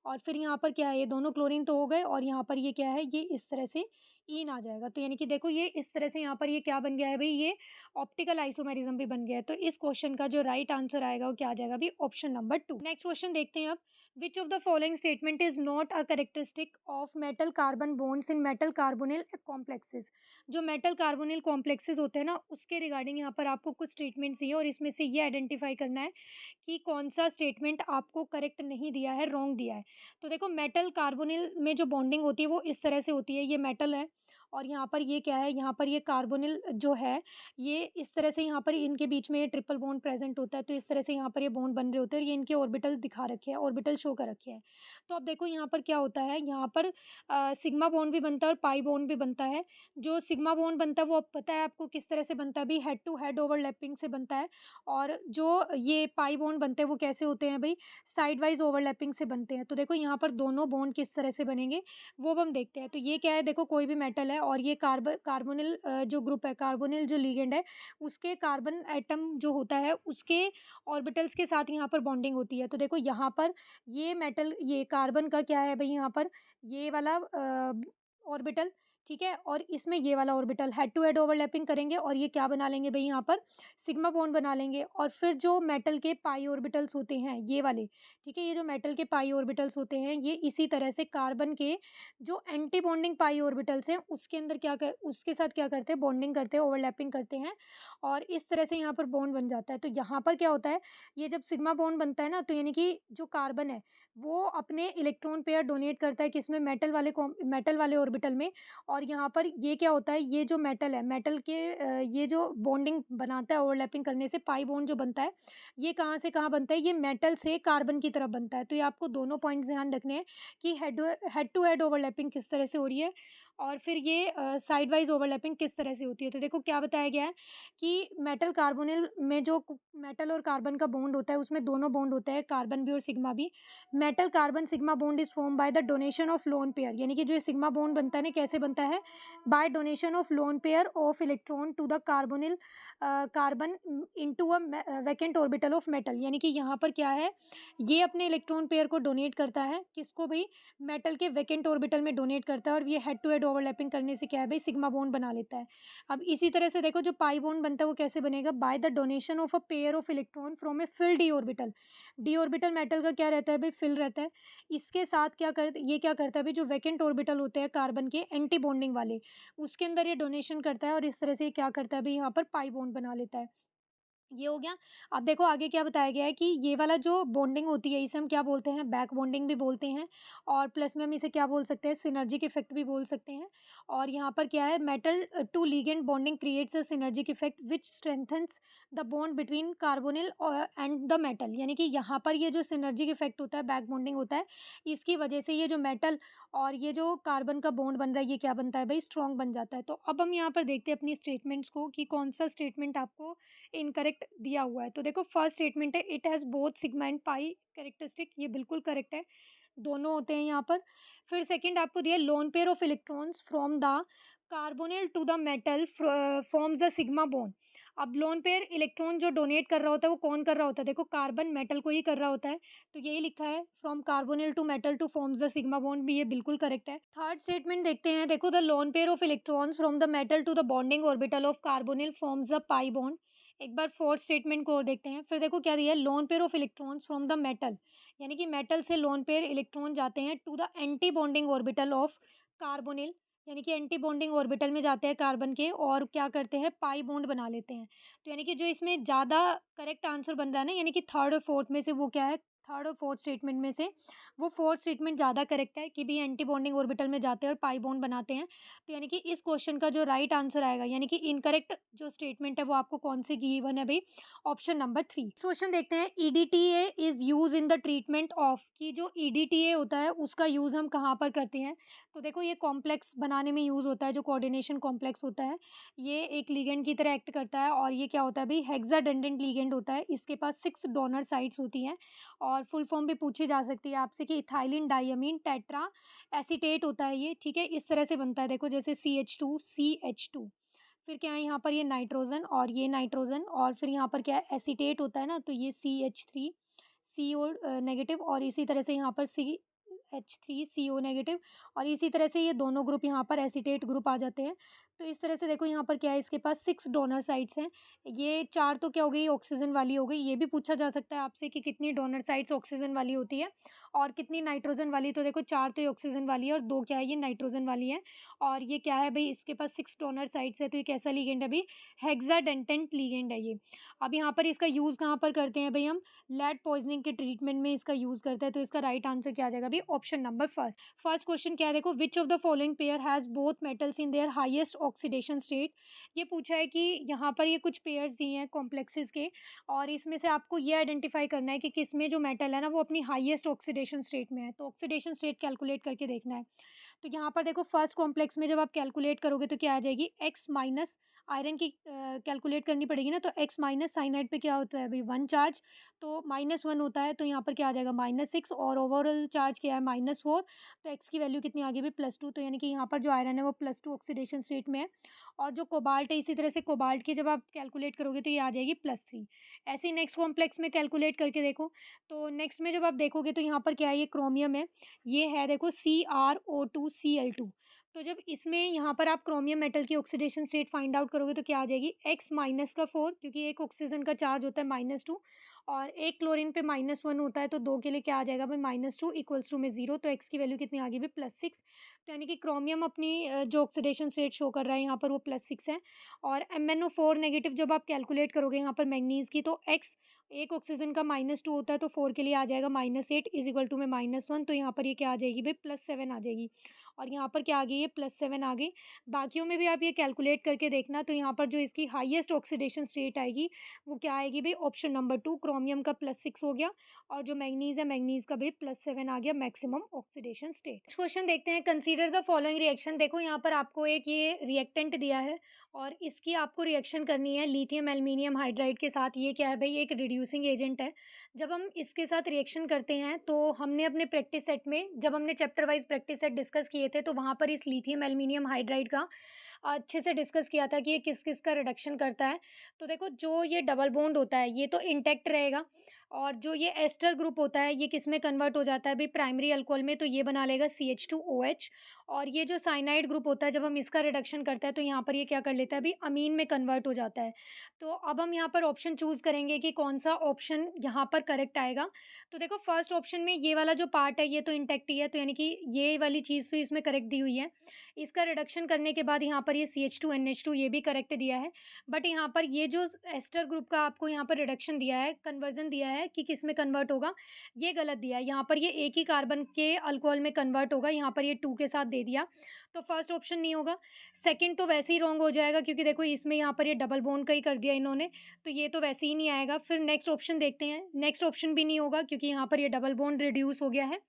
और फिर यहाँ पर क्या है ये दोनों क्लोरीन तो हो गए और यहाँ पर ये क्या है ये इस तरह से ईन आ जाएगा। तो यानी कि देखो ये इस तरह से यहाँ पर ये क्या बन गया है भाई ये ऑप्टिकल आइसोमेरिज्म भी बन गया है। तो इस क्वेश्चन का जो राइट आंसर आएगा वो क्या आ जाएगा अभी ऑप्शन नंबर 2। नेक्स्ट क्वेश्चन देखते हैं अब which of the following statement is not a characteristic of metal carbon bonds in metal carbonyl complexes। जो मेटल कार्बोनिल कॉम्प्लेक्सेस होते हैं ना उसके रिगार्डिंग यहाँ पर आपको कुछ स्टेटमेंट्स दिए और इसमें से ये आइडेंटिफाई करना है कि कौन सा स्टेटमेंट आपको करेक्ट नहीं दिया है रॉन्ग दिया है। तो देखो मेटल कार्बोनिल में जो बॉन्डिंग होती है वो इस तरह से होती है ये मेटल है और यहाँ पर ये क्या है, यहाँ पर ये कार्बोनिल जो है, ये इस तरह से यहाँ पर इनके बीच में ये ट्रिपल बॉन्ड प्रेज़ेंट होता है, तो इस तरह से यहाँ पर ये बॉन्ड बन रहे होते हैं और ये इनके ऑर्बिटल दिखा रखे हैं, ऑर्बिटल शो कर रखे हैं। तो अब देखो यहाँ पर क्या होता है, यहाँ पर सिग्मा बॉन्ड भी बनता है और पाई बॉन्ड भी बनता है। जो सिग्मा बॉन्ड बनता है वो अब पता है आपको किस तरह से बनता है भई, हेड टू हेड ओवरलैपिंग से बनता है और जो ये पाई बॉन्ड बनते हैं वो कैसे होते हैं भई, साइड वाइज़ ओवरलैपिंग से बनते हैं। तो देखो यहाँ पर दोनों बॉन्ड किस तरह से बनेंगे, वो अब हम देखते हैं। तो ये क्या है, देखो कोई भी मेटल है और ये कार्बोनिल जो ग्रुप है, कार्बोनिल जो लिगेंड है, उसके कार्बन एटम जो होता है, उसके ऑर्बिटल्स के साथ यहाँ पर बॉन्डिंग होती है। तो देखो यहाँ पर ये मेटल, ये कार्बन का क्या है भई, यहाँ पर ये वाला ऑर्बिटल, ठीक है? और इसमें ये वाला orbital head to head overlapping करेंगे और ये क्या बना लेंगे भई, यहाँ पर सिग्मा बॉन्ड बना लेंगे और फिर जो मेटल के पाई ऑर्बिटल्स होते हैं, ये वाले, ठीक है? ये जो मेटल के पाई ऑर्बिटल्स होते हैं, ये इसी तरह से कार्बन के जो एंटी बॉन्डिंग पाई ऑर्बिटल्स हैं, उसके अंदर उसके साथ क्या करते हैं, बॉन्डिंग करते हैं, ओवरलैपिंग करते हैं और इस तरह से यहाँ पर बॉन्ड बन जाता है। तो यहाँ पर क्या होता है, ये जब सिग्मा बॉन्ड बनता है ना, तो यानी कि जो कार्बन है, वो अपने इलेक्ट्रॉन पेयर डोनेट करता है किसमें, मेटल वाले ऑर्बिटल में और यहाँ पर ये क्या होता है, ये जो मेटल है, मेटल के ये जो बॉन्डिंग बनाता है ओवरलैपिंग करने से, पाई बॉन्ड जो बनता है, ये कहाँ से कहाँ बनता है, ये मेटल से कार्बन की तरफ बनता है। तो ये आपको दोनों पॉइंट्स ध्यान रखने हैं कि हेड टू हेड ओवरलैपिंग किस तरह से हो रही है और फिर ये साइड वाइज़ ओवरलैपिंग किस तरह से होती है। तो देखो क्या बताया गया है कि मेटल कार्बोनिल में जो मेटल और कार्बन का बॉन्ड होता है, उसमें दोनों बॉन्ड होते हैं, कार्बन भी और सिग्मा भी। Metal carbon sigma bond is formed by the donation of lone pair, यानी कि जो ये सिग्मा बॉन्ड बनता है ना, कैसे बनता है? By donation of lone pair of electron to the carbonyl carbon into a vacant orbital of metal, यानी कि यहाँ पर क्या है, ये अपने इलेक्ट्रॉन पेयर को डोनेट करता है, किसको भई? मेटल के वैकेंट ऑर्बिटल में डोनेट करता है और ये हेड टू हेड ओवरलैपिंग करने से क्या है भई, सिग्मा बॉन्ड बना लेता है। अब इसी तरह से देखो जो पाई बॉन्ड बनता है वो कैसे बनेगा? By the donation of a pair of electron from A field D orbital. D orbital metal का क्या रहता है भई, फिल रहता है। इसके साथ ये क्या करता है भई, जो वैकेंट ऑर्बिटल होते हैं कार्बन के एंटी बॉन्डिंग वाले, उसके अंदर ये डोनेशन करता है और इस तरह से ये क्या करता है भई, यहाँ पर पाई बॉन्ड बना लेता है। ये हो गया। अब देखो आगे क्या बताया गया है कि ये वाला जो बॉन्डिंग होती है, इसे हम क्या बोलते हैं, बैक बॉन्डिंग भी बोलते हैं और प्लस में हम इसे क्या बोल सकते हैं, सिनर्जिक इफेक्ट भी बोल सकते हैं। और यहाँ पर क्या है, metal to ligand bonding creates a synergic effect which strengthens the bond between carbonyl and the metal, यानी कि यहाँ पर ये जो सिनर्जिक इफेक्ट होता है, बैक बॉन्डिंग होता है, इसकी वजह से ये जो मेटल और ये जो कार्बन का बॉन्ड बन रहा है, ये क्या बनता है भाई, स्ट्रॉन्ग बन जाता है। तो अब हम यहाँ पर देखते हैं अपनी स्टेटमेंट्स को कि कौन सा स्टेटमेंट आपको इनकरेक्ट दिया हुआ है। तो देखो फर्स्ट स्टेटमेंट है, it has both sigma and pi characteristic, ये बिल्कुल करेक्ट है, दोनों होते हैं यहाँ पर। फिर सेकंड आपको दिया, lone pair of electrons from the carbonyl to the metal forms the sigma bond. अब लोन पेयर इलेक्ट्रॉन जो डोनेट कर रहा होता है वो कौन कर रहा होता है, देखो कार्बन मेटल को ही कर रहा होता है, तो यही लिखा है, from carbonyl to metal to forms the sigma bond, भी ये बिल्कुल करेक्ट है। थर्ड स्टेटमेंट देखते हैं, देखो the lone pair of electrons from the metal to the bonding orbital of carbonyl forms the pi bond. एक बार फोर्थ स्टेटमेंट को और देखते हैं। फिर देखो क्या दिया है, lone pair of electrons from the metal, यानी कि मेटल से लोन पेयर इलेक्ट्रॉन जाते हैं to the antibonding orbital of carbonyl, यानी कि एंटी बॉन्डिंग ऑर्बिटल में जाते हैं कार्बन के और क्या करते हैं, पाई बॉन्ड बना लेते हैं। तो यानी कि जो इसमें ज़्यादा करेक्ट आंसर बन रहा है ना, यानी कि थर्ड और फोर्थ में से वो क्या है, थर्ड और फोर्थ स्टेटमेंट में से वो फोर्थ स्टेटमेंट ज़्यादा करेक्ट है कि भी एंटी बॉन्डिंग ऑर्बिटल में जाते हैं और पाई बॉन्ड बनाते हैं। तो यानी कि इस क्वेश्चन का जो राइट आंसर आएगा, यानी कि इनकरेक्ट जो स्टेटमेंट है वो आपको कौन सी गिवन है भाई, ऑप्शन नंबर 3। क्वेश्चन देखते हैं, EDTA is use in the treatment of, कि जो ईडीटीए होता है उसका यूज हम कहाँ पर करते हैं। तो देखो ये कॉम्प्लेक्स बनाने में यूज होता है, जो कोऑर्डिनेशन कॉम्प्लेक्स होता है, ये एक लिगेंड की तरह एक्ट करता है और ये क्या होता है भाई, हेक्साडेंडेंट लिगेंड होता है, इसके पास 6 डोनर साइट्स होती हैं और फुल फॉर्म भी पूछी जा सकती है आपसे कि इथाइलिन डायमीन टेट्रा एसीटेट होता है ये, ठीक है, इस तरह से बनता है, देखो जैसे CH2 फिर क्या है, यहाँ पर ये नाइट्रोजन और ये नाइट्रोजन और फिर यहाँ पर क्या है, एसीटेट होता है ना, तो ये CH3 CO नेगेटिव और इसी तरह से यहाँ पर CH3 CO नेगेटिव और इसी तरह से ये दोनों ग्रुप यहाँ पर एसीटेट ग्रुप आ जाते हैं। तो इस तरह से देखो यहाँ पर क्या है, इसके पास 6 डोनर साइट्स हैं। ये 4 तो क्या हो गई, ऑक्सीजन वाली हो गई। ये भी पूछा जा सकता है आपसे कि कितनी डोनर साइट्स ऑक्सीजन वाली होती है और कितनी नाइट्रोजन वाली। तो देखो 4 तो ये ऑक्सीजन वाली है और 2 क्या है, ये नाइट्रोजन वाली है। और ये क्या है भई, इसके पास 6 डोनर साइट्स है, तो ये कैसा लिगेंड है भई, हेक्साडेंटेट लिगेंड है ये। अब यहाँ पर इसका यूज़ कहाँ पर करते हैं भई हम, लेड पॉइज़निंग के ट्रीटमेंट में इसका यूज़ करते हैं। तो इसका राइट आंसर क्या आ जाएगा भई, option number first. First question क्या है देखो, which of the following pair has both metals in their highest oxidation state. ये पूछा है कि यहाँ पर ये कुछ पेयर्स दिए हैं कॉम्प्लेक्सेस के, और इसमें से आपको ये आइडेंटिफाई करना है कि किसमें जो मेटल है ना वो अपनी हाईएस्ट ऑक्सीडेशन स्टेट में है। तो ऑक्सीडेशन स्टेट कैलकुलेट करके देखना है। तो यहाँ पर देखो फर्स्ट कॉम्प्लेक्स में जब आप कैलकुलेट करोगे तो क्या आ जाएगी, एक्स माइनस आयरन की कैलकुलेट करनी पड़ेगी ना, तो एक्स माइनस साइनाइड पे क्या होता है भाई, 1 चार्ज, तो -1 होता है, तो यहाँ पर क्या आ जाएगा -6, और ओवरऑल चार्ज क्या है -4, तो एक्स की वैल्यू कितनी आ गई भाई, +2। तो यानी कि यहाँ पर जो आयरन है वो +2 ऑक्सीडेशन स्टेट में है। और जो कोबाल्ट है, इसी तरह से कोबाल्ट की जब आप कैलकुलेट करोगे तो ये आ जाएगी +3। ऐसे ही नेक्स्ट कॉम्प्लेक्स में कैलकुलेट करके देखो। तो नेक्स्ट में जब आप देखोगे तो यहाँ पर क्या है, ये क्रोमियम है, ये है देखो CrO2Cl2। तो जब इसमें यहाँ पर आप क्रोमियम मेटल की ऑक्सीडेशन स्टेट फाइंड आउट करोगे तो क्या आ जाएगी, x माइनस का 4, क्योंकि एक ऑक्सीजन का चार्ज होता है -2 और एक क्लोरीन पे -1 होता है, तो 2 के लिए क्या आ जाएगा भाई, -2 इक्वल्स टू में 0, तो x की वैल्यू कितनी आ गई भाई, +6। तो यानी कि क्रोमियम अपनी जो ऑक्सीडेशन स्टेट शो कर रहा है यहाँ पर वो +6 है। और MnO4 नेगेटिव जब आप कैलकुलेट करोगे यहाँ पर मैंगनीज की, तो x एक ऑक्सीजन का -2 होता है, तो 4 के लिए आ जाएगा -8 इज इक्वल टू में -1, तो यहाँ पर ये क्या आ जाएगी भाई, +7 आ जाएगी। और यहाँ पर क्या आ गई, ये +7 आ गई। बाकियों में भी आप ये कैलकुलेट करके देखना। तो यहाँ पर जो इसकी हाईएस्ट ऑक्सीडेशन स्टेट आएगी वो क्या आएगी भाई, ऑप्शन नंबर 2, क्रोमियम का +6 हो गया, और जो मैंगनीज है, मैंगनीज का भी +7 आ गया maximum oxidation state. Next question देखते हैं, कंसीडर द फॉलोइंग रिएक्शन। देखो यहाँ पर आपको एक ये रिएक्टेंट दिया है और इसकी आपको रिएक्शन करनी है लिथियम एल्यूमिनियम हाइड्राइड के साथ। ये क्या है भाई, एक रिड्यूसिंग एजेंट है। जब हम इसके साथ रिएक्शन करते हैं तो हमने अपने प्रैक्टिस सेट में, जब हमने chapter wise practice set discuss किए थे, तो वहाँ पर इस लिथियम एल्यूमिनियम हाइड्राइड का अच्छे से डिस्कस किया था कि ये किस-किस का रिडक्शन करता है। तो देखो जो ये डबल बॉन्ड होता है ये तो इंटैक्ट रहेगा, और जो ये एस्टर ग्रुप होता है ये किस में कन्वर्ट हो जाता है भाई, प्राइमरी अल्कोहल में, तो ये बना लेगा CH2OH। और ये जो साइनाइड ग्रुप होता है जब हम इसका रिडक्शन करते हैं तो यहाँ पर ये क्या कर लेता है अभी, अमीन में कन्वर्ट हो जाता है। तो अब हम यहाँ पर ऑप्शन चूज़ करेंगे कि कौन-सा ऑप्शन यहाँ पर करेक्ट आएगा। तो देखो फर्स्ट ऑप्शन में ये वाला जो पार्ट है ये तो इंटैक्ट ही है, तो यानी कि ये वाली चीज़ तो इसमें करेक्ट दी हुई है। इसका रिडक्शन करने के बाद यहाँ पर ये CH2NH2 ये भी करेक्ट दिया है। बट यहाँ पर ये जो एस्टर ग्रुप का आपको यहाँ पर रिडक्शन दिया है, कन्वर्जन दिया है कि किस में कन्वर्ट होगा, ये गलत दिया है। यहाँ पर ये एक ही कार्बन के अल्कोहल में कन्वर्ट होगा, यहाँ पर ये 2 के साथ दे दिया, तो फर्स्ट ऑप्शन नहीं होगा। सेकंड तो वैसे ही रॉन्ग हो जाएगा, क्योंकि देखो इसमें यहाँ पर ये डबल बॉन्ड का ही कर दिया इन्होंने, तो ये तो वैसे ही नहीं आएगा। फिर नेक्स्ट ऑप्शन देखते हैं, नेक्स्ट ऑप्शन भी नहीं होगा क्योंकि यहाँ पर ये डबल बॉन्ड रिड्यूस हो गया है।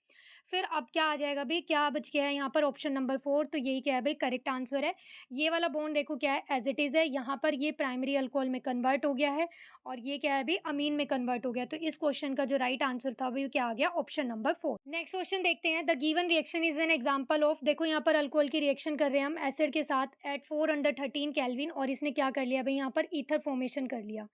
फिर अब क्या आ जाएगा भई, क्या बच गया है यहाँ पर, ऑप्शन नंबर 4, तो यही क्या है भई, करेक्ट आंसर है। ये वाला बॉन्ड देखो क्या है, एज़ इट इज़ है, यहाँ पर ये प्राइमरी अल्कोहल में कन्वर्ट हो गया है और ये क्या है भई, अमीन में कन्वर्ट हो गया। तो इस क्वेश्चन का जो राइट आंसर था वो क्या आ गया, ऑप्शन नंबर 4। नेक्स्ट क्वेश्चन देखते हैं, the given reaction is an example of. देखो यहाँ पर अल्कोहल की रिएक्शन कर रहे हैं हम एसिड के साथ एट 413 केल्विन, और इसने क्या कर लिया भई, यहाँ पर ईथर फॉर्मेशन कर लिया।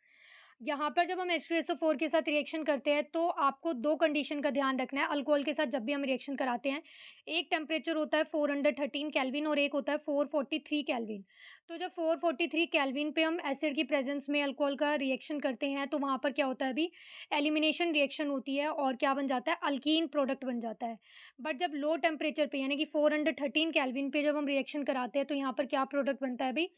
यहाँ पर जब हम H2SO4 के साथ रिएक्शन करते हैं तो आपको 2 कंडीशन का ध्यान रखना है अल्कोहल के साथ जब भी हम रिएक्शन कराते हैं। एक टेम्परेचर होता है 413 केल्विन और एक होता है 443 केल्विन। तो जब 443 केल्विन पे हम एसिड की प्रेज़ेंस में अल्कोहल का रिएक्शन करते हैं तो वहाँ पर क्या होता है अभी, एलिमिनेशन रिएक्शन होती है और क्या बन जाता है, अल्कीन प्रोडक्ट बन जाता है। बट जब लो टेम्परेचर पे यानी कि 413 केल्विन पे जब हम रिएक्शन कराते हैं तो यहाँ पर क्या प्रोडक्ट बनता है भई,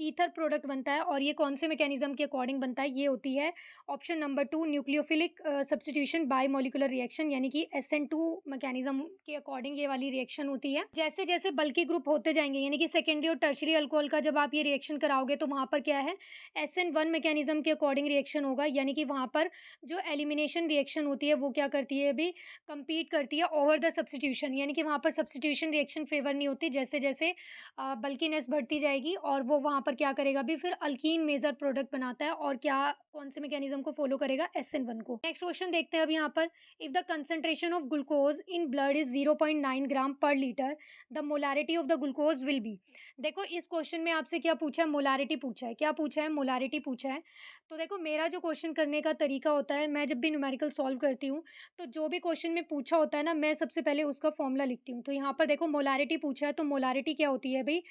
ईथर प्रोडक्ट बनता है। और ये कौन से मैकेनिज़्म के अकॉर्डिंग बनता है, ये होती है option number 2, nucleophilic substitution bye molecular reaction, यानी कि SN2 मैकेनिज़्म के अकॉर्डिंग ये वाली रिएक्शन होती है। जैसे-जैसे बल्की ग्रुप होते जाएँगे यानी कि सेकेंडरी और टर्शियरी अल्कोहल का जब आप ये रिएक्शन कराओगे तो वहाँ पर क्या है, SN1 मैकेनिज़्म के अकॉर्डिंग रिएक्शन होगा, यानी कि वहाँ पर जो एलिमिनेशन रिएक्शन होती है वो क्या करती है अभी, कम्पीट करती है ओवर द सब्स्टिट्यूशन, यानी कि वहाँ पर सब्स्टिट्यूशन रिएक्शन फेवर नहीं होती। जैसे-जैसे बल्कीनेस बढ़ती जाएगी और वो वहाँ पर क्या करेगा अभी, फिर अल्कीन मेजर प्रोडक्ट बनाता है और क्या कौन से मैकेनिज़्म को फॉलो करेगा, SN1 को। नेक्स्ट क्वेश्चन देखते हैं अब यहाँ पर, if the concentration of glucose in blood is 0.9 ग्राम पर litre, the molarity of the glucose will be. देखो इस क्वेश्चन में आप आपसे क्या पूछा है, मोलारिटी पूछा है। क्या पूछा है? मोलारिटी पूछा है। तो देखो मेरा जो क्वेश्चन करने का तरीका होता है, मैं जब भी न्यूमेरिकल सॉल्व करती हूँ, तो जो भी क्वेश्चन में पूछा होता है ना, मैं सबसे पहले उसका फ़ॉर्मूला लिखती हूँ। तो यहाँ पर देखो मोलारिटी पूछा है, तो मोलारिटी क्या होती है भई?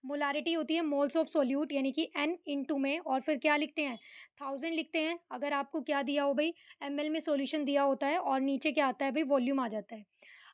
मोलारिटी होती है मोल्स ऑफ सोल्यूट यानी कि N इंटू में और फिर क्या लिखते हैं? 1000 लिखते हैं। अगर आपको क्या दिया हो भई, एमएल में सॉल्यूशन दिया होता है और नीचे क्या आता है भई, वॉल्यूम आ जाता है।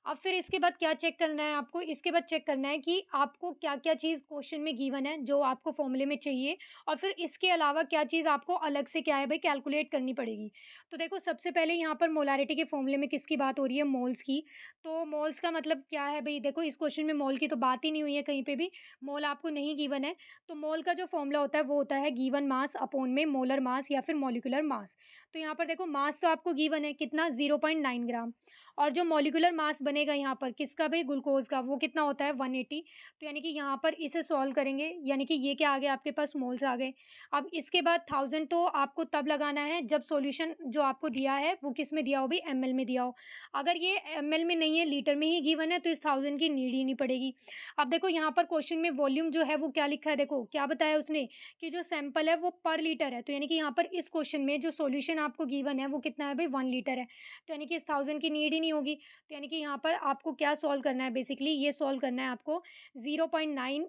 अब फिर इसके बाद क्या चेक करना है आपको? इसके बाद चेक करना है कि आपको क्या-क्या चीज़ क्वेश्चन में गिवन है, जो आपको फ़ॉर्मूले में चाहिए और फिर इसके अलावा क्या चीज़ आपको अलग से क्या है भई कैलकुलेट करनी पड़ेगी। तो देखो सबसे पहले यहाँ पर मोलारिटी के फ़ॉर्मूले में किसकी बात हो रही है? मोल्स की। तो मोल्स का मतलब क्या है भई? देखो इस क्वेश्चन में मोल की तो बात ही नहीं हुई है कहीं पे भी, मोल आपको नहीं गिवन है। तो मोल का जो फ़ॉर्मूला होता है वो होता है गिवन मास अपॉन में मोलर मास या फिर मॉलिक्यूलर मास। तो यहाँ पर देखो मास तो आपको गिवन है कितना 0.9 ग्राम और जो मॉलिक्यूलर मास बनेगा यहाँ पर किसका भई ग्लूकोज़ का वो कितना होता है 180 तो यानी कि यहाँ पर इसे सॉल्व करेंगे यानी कि ये क्या आ गया आपके पास मोल्स आ गए। अब इसके बाद 1000 तो आपको तब लगाना है जब सॉल्यूशन जो आपको दिया है वो किस में दिया हो भई एमएल में दिया हो। अगर ये एमएल में नहीं है लीटर में ही गिवन है तो इस 1000 की नीड ही नहीं पड़ेगी। अब देखो यहाँ पर क्वेश्चन में वॉल्यूम जो है वो क्या लिखा है देखो क्या बताया उसने कि जो सैंपल है वो पर लीटर है। तो यानी कि यहाँ पर इस क्वेश्चन में जो सॉल्यूशन आपको गिवन है वो कितना है भई 1 लीटर है। तो यानी कि इस 1000 की नीड ही नहीं होगी। तो यानी कि यहाँ पर आपको क्या सॉल्व करना है बेसिकली ये सॉल्व करना है आपको 0.9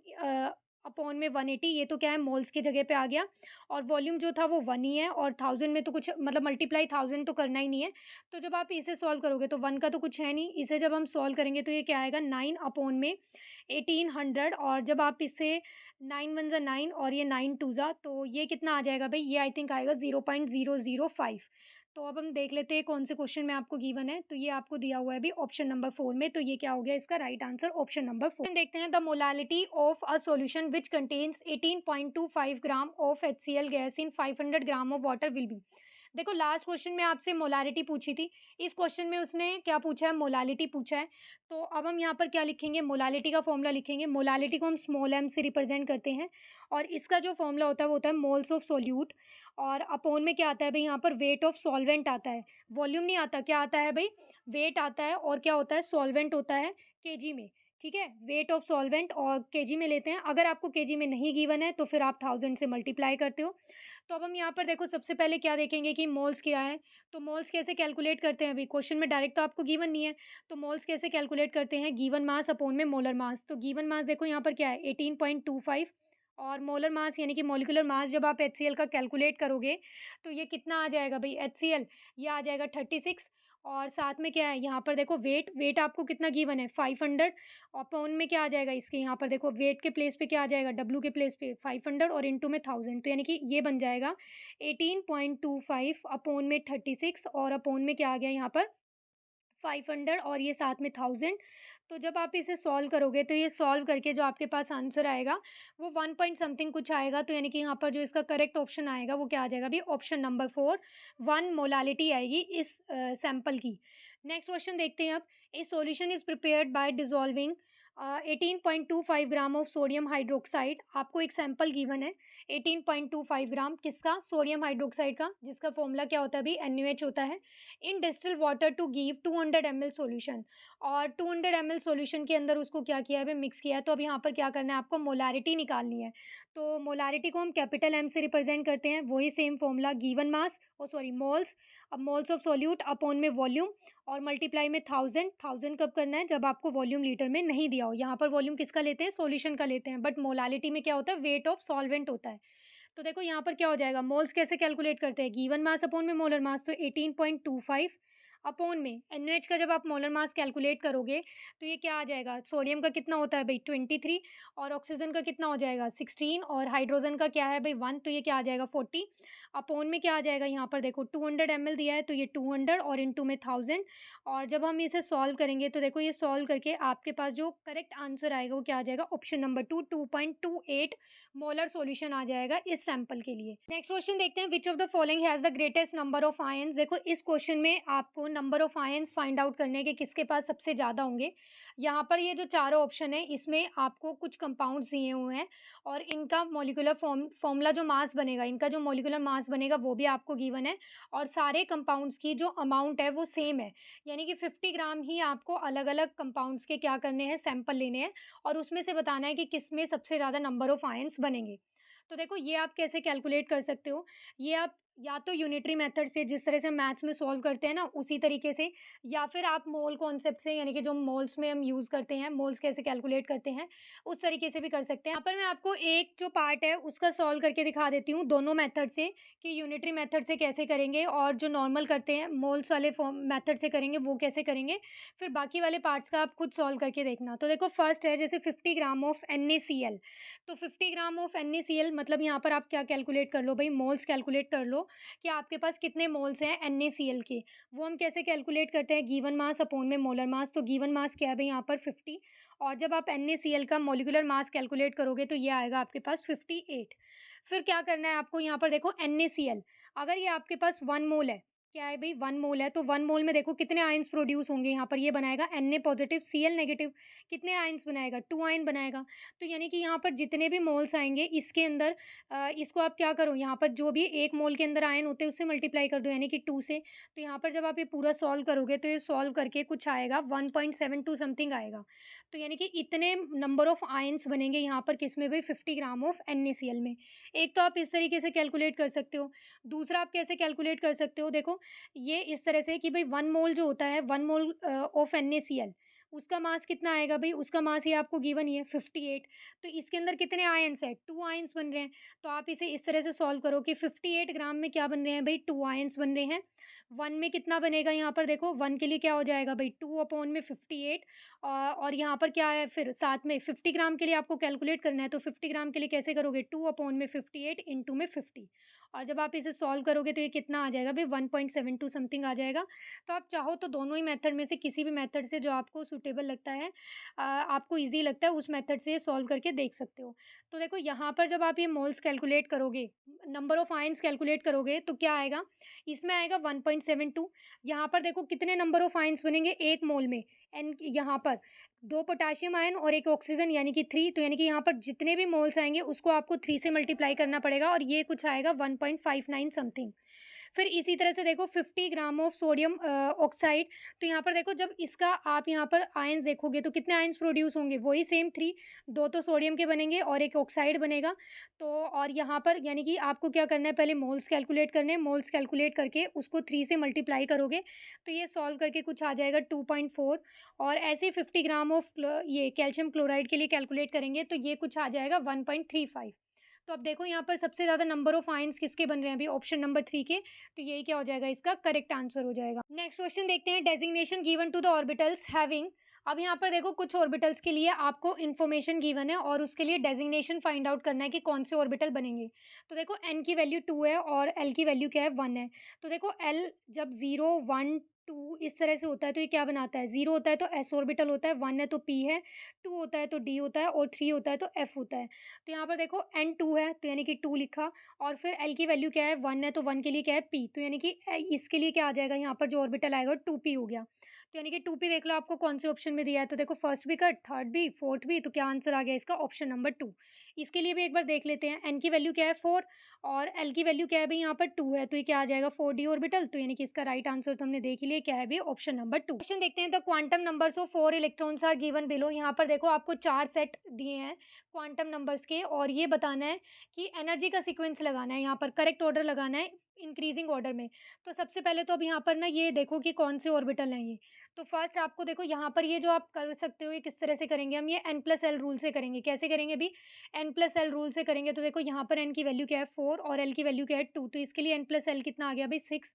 अपॉन में 180 ये तो क्या है मोल्स की जगह पे आ गया और वॉल्यूम जो था वो 1 ही है और 1000 में तो कुछ मतलब मल्टीप्लाई 1000 तो करना ही नहीं है। तो जब आप इसे सॉल्व करोगे तो 1 का तो कुछ है नहीं, इसे जब हम सॉल्व करेंगे तो ये क्या आएगा 9 अपॉन में 1800 और जब आप इसे 9 वन ज़ा 9 और ये 9 टू ज़ा तो ये कितना आ जाएगा भई ये आई थिंक आएगा 0.005। तो अब हम देख लेते हैं कौन से क्वेश्चन में आपको गिवन है। तो ये आपको दिया हुआ है अभी ऑप्शन नंबर 4 में, तो ये क्या हो गया इसका राइट आंसर ऑप्शन नंबर 4। देखते हैं the molality of a solution which contains 18.25 gram of HCl gas in 500 gram of water will be. देखो लास्ट क्वेश्चन में आपसे मोलारिटी पूछी थी, इस क्वेश्चन में उसने क्या पूछा है मोलालिटी पूछा है। तो अब हम यहाँ पर क्या लिखेंगे मोलालिटी का फॉर्मूला लिखेंगे। मोलालिटी को हम स्मॉल m से रिप्रेजेंट करते हैं और इसका जो फॉर्मूला होता है वो होता है मोल्स ऑफ सोल्यूट और अपॉन में क्या आता है भई यहाँ पर वेट ऑफ सॉल्वेंट आता है, वॉल्यूम नहीं आता, क्या आता है भई वेट आता है और क्या होता है सॉल्वेंट होता है केजी में। ठीक है, वेट ऑफ सॉल्वेंट और केजी में लेते हैं। अगर आपको केजी में नहीं गिवन है तो फिर आप 1000 से मल्टीप्लाई करते हो। तो अब हम यहाँ पर देखो सबसे पहले क्या देखेंगे कि मोल्स क्या है। तो मोल्स कैसे कैलकुलेट करते हैं, अभी क्वेश्चन में डायरेक्ट तो आपको गिवन नहीं है। तो मोल्स कैसे कैलकुलेट करते हैं, गिवन मास अपॉन में मोलर मास। तो गिवन मास देखो यहाँ पर क्या है 18.25 और मोलर मास यानी कि मॉलिक्यूलर मास जब आप HCl का कैलकुलेट करोगे तो ये कितना आ जाएगा भई HCl ये आ जाएगा 36 और साथ में क्या है यहाँ पर देखो वेट, वेट आपको कितना गिवन है 500 अपॉन में क्या आ जाएगा इसके यहाँ पर देखो वेट के प्लेस पे क्या आ जाएगा W के प्लेस पे 500 और इनटू में 1000 तो यानी कि ये बन जाएगा 18.25 अपॉन में 36 और अपॉन में क्या आ गया यहाँ पर 500 और ये साथ में 1000। तो जब आप इसे सॉल्व करोगे तो ये सॉल्व करके जो आपके पास आंसर आएगा वो 1 पॉइंट समथिंग कुछ आएगा। तो यानी कि यहाँ पर जो इसका करेक्ट ऑप्शन आएगा वो क्या आ जाएगा अभी ऑप्शन नंबर 4 1 मोलालिटी आएगी इस सैंपल की। नेक्स्ट क्वेश्चन देखते हैं अब। ए solution is prepared by dissolving 18.25 gram of sodium hydroxide. आपको एक सैंपल गिवन है 18.25 ग्राम किसका सोडियम हाइड्रोक्साइड का, जिसका फॉर्मूला क्या होता है अभी NaOH होता है, in distil water to give 200 ml solution और 200 ml सॉल्यूशन के अंदर उसको क्या किया है मिक्स किया है। तो अब यहाँ पर क्या करना है आपको मोलारिटी निकालनी है। तो मोलारिटी को हम कैपिटल M से रिप्रेजेंट करते हैं, वही सेम फॉर्मूला गिवन मास ओ सॉरी मोल्स, अब मोल्स ऑफ सोल्यूट अपॉन में वॉल्यूम और मल्टीप्लाई में 1000 कब करना है जब आपको वॉल्यूम लीटर में नहीं दिया हो। यहाँ पर वॉल्यूम किसका लेते हैं सॉल्यूशन का लेते हैं, बट मोलालिटी में क्या होता है वेट ऑफ सॉल्वेंट होता है। तो देखो यहाँ पर क्या हो जाएगा मोल्स कैसे कैलकुलेट करते हैं गिवन मास अपॉन में मोलर मास। तो 18.25 अपॉन में NaOH का जब आप मोलर मास कैलकुलेट करोगे तो ये क्या आ जाएगा सोडियम का कितना होता है भाई 23 और ऑक्सीजन का कितना हो जाएगा 16 और हाइड्रोजन का क्या है भाई 1 तो ये क्या आ जाएगा 40 अपॉन में क्या आ जाएगा यहाँ पर देखो 200 ml दिया है तो ये 200 और इनटू में 1000 और जब हम इसे सॉल्व करेंगे तो देखो ये सॉल्व करके आपके पास जो करेक्ट आंसर आएगा वो क्या आ जाएगा ऑप्शन नंबर 2.28 मोलर सॉल्यूशन आ जाएगा इस सैंपल के लिए। नेक्स्ट क्वेश्चन देखते हैं which of the following has the greatest number of ions. देखो इस क्वेश्चन में आपको number of ions find out करने के किसके पास सबसे ज़्यादा होंगे। यहाँ पर ये जो चारों ऑप्शन है इसमें आपको कुछ कंपाउंड्स दिए हुए हैं और इनका मॉलिक्यूलर फॉर्मूला जो मास बनेगा, इनका जो मॉलिक्यूलर मास मास बनेगा वो भी आपको गिवन है और सारे कंपाउंड्स की जो अमाउंट है वो सेम है। यानी कि 50 ग्राम ही आपको अलग-अलग कंपाउंड्स के क्या करने हैं, सैंपल लेने हैं और उसमें से बताना है कि किसमें सबसे ज़्यादा नंबर ऑफ आयन्स बनेंगे। तो देखो ये आप कैसे कैलकुलेट कर सकते हो, ये आप या तो यूनिटरी मेथड से जिस तरह से मैथ्स में सॉल्व करते हैं ना उसी तरीके से, या फिर आप मोल कॉन्सेप्ट से यानी कि जो मोल्स में हम यूज़ करते हैं, मोल्स कैसे कैलकुलेट करते हैं, उस तरीके से भी कर सकते हैं। यहाँ पर मैं आपको एक जो पार्ट है उसका सॉल्व करके दिखा देती हूँ दोनों मेथड से कि यूनिटरी मेथड से कैसे करेंगे और जो नॉर्मल करते हैं मोल्स वाले फॉर्म मेथड से करेंगे वो कैसे करेंगे। फिर बाकी वाले पार्ट्स का आप खुद सॉल्व करके देखना। तो देखो फर्स्ट है जैसे 50 ग्राम ऑफ NaCl, तो 50 ग्राम ऑफ NaCl मतलब यहाँ पर आप क्या कैलकुलेट कर लो भई, मोल्स कैलकुलेट कर लो कि आपके पास कितने मोल्स हैं NaCl के। वो हम कैसे कैलकुलेट करते हैं, गिवन मास अपॉन में मोलर मास, तो गिवन मास क्या है भई यहाँ पर 50 और जब आप NaCl का मॉलिक्यूलर मास कैलकुलेट करोगे तो ये आएगा आपके पास 58। फिर क्या करना है आपको, यहाँ पर देखो NaCl अगर ये आपके पास 1 मोल है, क्या है भई 1 मोल है, तो 1 मोल में देखो कितने आयन्स प्रोड्यूस होंगे, यहाँ पर ये बनाएगा Na पॉज़िटिव Cl नेगेटिव, कितने आयन्स बनाएगा 2 आयन बनाएगा। तो यानी कि यहाँ पर जितने भी मोल्स आएँगे इसके अंदर इसको आप क्या करो, यहाँ पर जो भी 1 मोल के अंदर आयन होते हैं उससे मल्टीप्लाई कर दो यानी कि 2 से। तो यहाँ पर जब आप ये पूरा सॉल्व करोगे तो ये सॉल्व करके कुछ आएगा 1.72 समथिंग आएगा। तो यानी कि इतने नंबर ऑफ आयन्स बनेंगे यहाँ पर किसमें भई 50 ग्राम ऑफ NaCl में। एक तो आप इस तरीके से कैलकुलेट कर सकते हो। दूसरा आप कैसे कैलकुलेट कर सकते हो, देखो ये इस तरह से कि भई 1 मोल जो होता है 1 मोल ऑफ NaCl उसका मास कितना आएगा भई, उसका मास ये आपको गिवन ही है 58। तो इसके अंदर कितने आयन्स हैं, 2 आयन्स बन रहे हैं। तो आप इसे इस तरह से सॉल्व करो कि 58 ग्राम में क्या बन रहे हैं भई, 2 आयन्स बन रहे हैं। 1 में कितना बनेगा, यहाँ पर देखो 1 के लिए क्या हो जाएगा भई 2 अपॉन में 58 और यहाँ पर क्या है फिर साथ में 50 ग्राम के लिए आपको कैलकुलेट करना है, तो 50 ग्राम के लिए कैसे करोगे 2 अपॉन में 58 इंटू में 50 और जब आप इसे सॉल्व करोगे तो ये कितना आ जाएगा भई 1.72 समथिंग आ जाएगा। तो आप चाहो तो दोनों ही मेथड में से किसी भी मेथड से जो आपको सूटेबल लगता है आपको ईज़ी लगता है उस मेथड से सॉल्व करके देख सकते हो। तो देखो यहाँ पर जब आप ये मोल्स कैलकुलेट करोगे, नंबर ऑफ आयन्स कैलकुलेट करोगे तो क्या आएगा, इसमें आएगा 1.72। यहाँ पर देखो कितने नंबर ऑफ आयन्स बनेंगे 1 मोल में, एन यहाँ पर 2 पोटेशियम आयन और 1 ऑक्सीजन यानी कि 3, तो यानी कि यहाँ पर जितने भी मोल्स आएँगे उसको आपको 3 से मल्टीप्लाई करना पड़ेगा और ये कुछ आएगा 1.59 समथिंग। फिर इसी तरह से देखो 50 ग्राम ऑफ सोडियम ऑक्साइड, तो यहाँ पर देखो जब इसका आप यहाँ पर आयन्स देखोगे तो कितने आयन्स प्रोड्यूस होंगे, वही सेम 3, 2 तो सोडियम के बनेंगे और 1 ऑक्साइड बनेगा। तो और यहाँ पर यानी कि आपको क्या करना है, पहले मोल्स कैलकुलेट करने हैं, मोल्स कैलकुलेट करके उसको 3 से मल्टीप्लाई करोगे तो ये सॉल्व करके कुछ आ जाएगा 2.4 और ऐसे ही 50 ग्राम ऑफ ये कैल्शियम क्लोराइड के लिए कैलकुलेट करेंगे तो ये कुछ आ जाएगा 1.35। तो अब देखो यहाँ पर सबसे ज़्यादा नंबर ऑफ आयन्स किसके बन रहे हैं अभी, ऑप्शन नंबर 3 के, तो यही क्या हो जाएगा, इसका करेक्ट आंसर हो जाएगा। नेक्स्ट क्वेश्चन देखते हैं, designation given to the orbitals having. अब यहाँ पर देखो कुछ ऑर्बिटल्स के लिए आपको इन्फॉर्मेशन गिवन है और उसके लिए डेजिग्नेशन फाइंड आउट करना है कि कौन से ऑर्बिटल बनेंगे। तो देखो n की वैल्यू 2 है और l की वैल्यू क्या है 1 है। तो देखो l जब 0 1 2 इस तरह से होता है तो ये क्या बनाता है, 0 होता है तो s ऑर्बिटल होता है, 1 है तो p है, 2 होता है तो d होता है और 3 होता है तो f होता है। तो यहाँ पर देखो n 2 है तो यानी कि 2 लिखा और फिर l की वैल्यू क्या है 1 है तो 1 के लिए क्या है p, तो यानी कि इसके लिए क्या आ जाएगा, यहाँ पर जो ऑर्बिटल आएगा 2p हो गया। तो यानी कि 2p देख लो आपको कौन से ऑप्शन में दिया है, तो देखो फर्स्ट भी कट, थर्ड भी, फोर्थ भी, तो क्या आंसर आ गया इसका, ऑप्शन नंबर 2। इसके लिए भी एक बार देख लेते हैं, n की वैल्यू क्या है 4 और l की वैल्यू क्या है भाई यहाँ पर 2 है, तो ये क्या आ जाएगा 4d ऑर्बिटल, तो यानी कि इसका राइट आंसर तो हमने देख ही लिया क्या है भाई, ऑप्शन नंबर 2। क्वेश्चन देखते हैं, the quantum numbers of 4 electrons are given below. यहाँ पर देखो आपको 4 सेट दिए हैं क्वांटम नंबर्स के और ये बताना है कि एनर्जी का सीक्वेंस लगाना है, यहाँ पर करेक्ट ऑर्डर लगाना है इंक्रीजिंग ऑर्डर में। तो सबसे पहले तो अब यहाँ पर ना ये देखो कि कौन से ऑर्बिटल हैं ये। तो फर्स्ट आपको देखो यहाँ पर ये जो आप कर सकते हो ये किस तरह से करेंगे, हम ये n+l रूल से करेंगे। कैसे करेंगे अभी, n+l रूल से करेंगे। तो देखो यहाँ पर n की वैल्यू क्या है 4 और l की वैल्यू क्या है 2, तो इसके लिए n+l कितना आ गया भाई 6।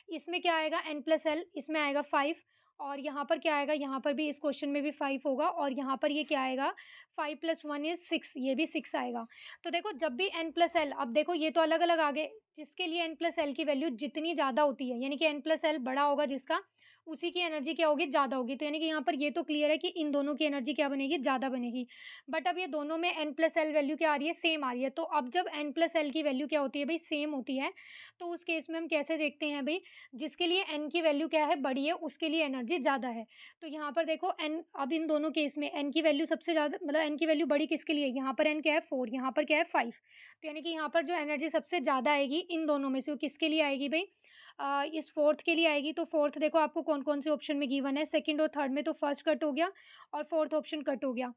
इसमें क्या आएगा n+l, इसमें आएगा 5 और यहाँ पर क्या आएगा, यहाँ पर भी इस क्वेश्चन में भी 5 होगा और यहाँ पर ये क्या आएगा 5 + 1 इज़ 6, ये भी 6 आएगा। तो देखो जब भी n+l, अब देखो ये तो अलग-अलग आ गए, जिसके लिए n+l की वैल्यू जितनी ज़्यादा होती है यानी कि n+l बड़ा होगा जिसका, उसी की एनर्जी क्या होगी, ज़्यादा होगी। तो यानी कि यहाँ पर ये तो क्लियर है कि इन दोनों की एनर्जी क्या बनेगी, ज़्यादा बनेगी। बट अब ये दोनों में n+l वैल्यू क्या आ रही है, सेम आ रही है। तो अब जब n+l की वैल्यू क्या होती है भई, सेम होती है, तो उस केस में हम कैसे देखते हैं भई, जिसके लिए n की वैल्यू क्या है, बड़ी है, उसके लिए एनर्जी ज़्यादा है। तो यहाँ पर देखो n, अब इन दोनों केस में n की वैल्यू सबसे ज़्यादा, मतलब n की वैल्यू बड़ी किसके लिए, यहाँ पर n क्या है 4, यहाँ पर क्या है 5। तो यानी कि यहाँ पर जो एनर्जी सबसे ज़्यादा आएगी इन दोनों में से, वो किसके लिए आएगी भई, इस 4th के लिए आएगी। तो 4th देखो आपको कौन-कौन से ऑप्शन में गिवन है, 2nd और 3rd में तो फर्स्ट कट हो गया और 4th ऑप्शन कट हो गया।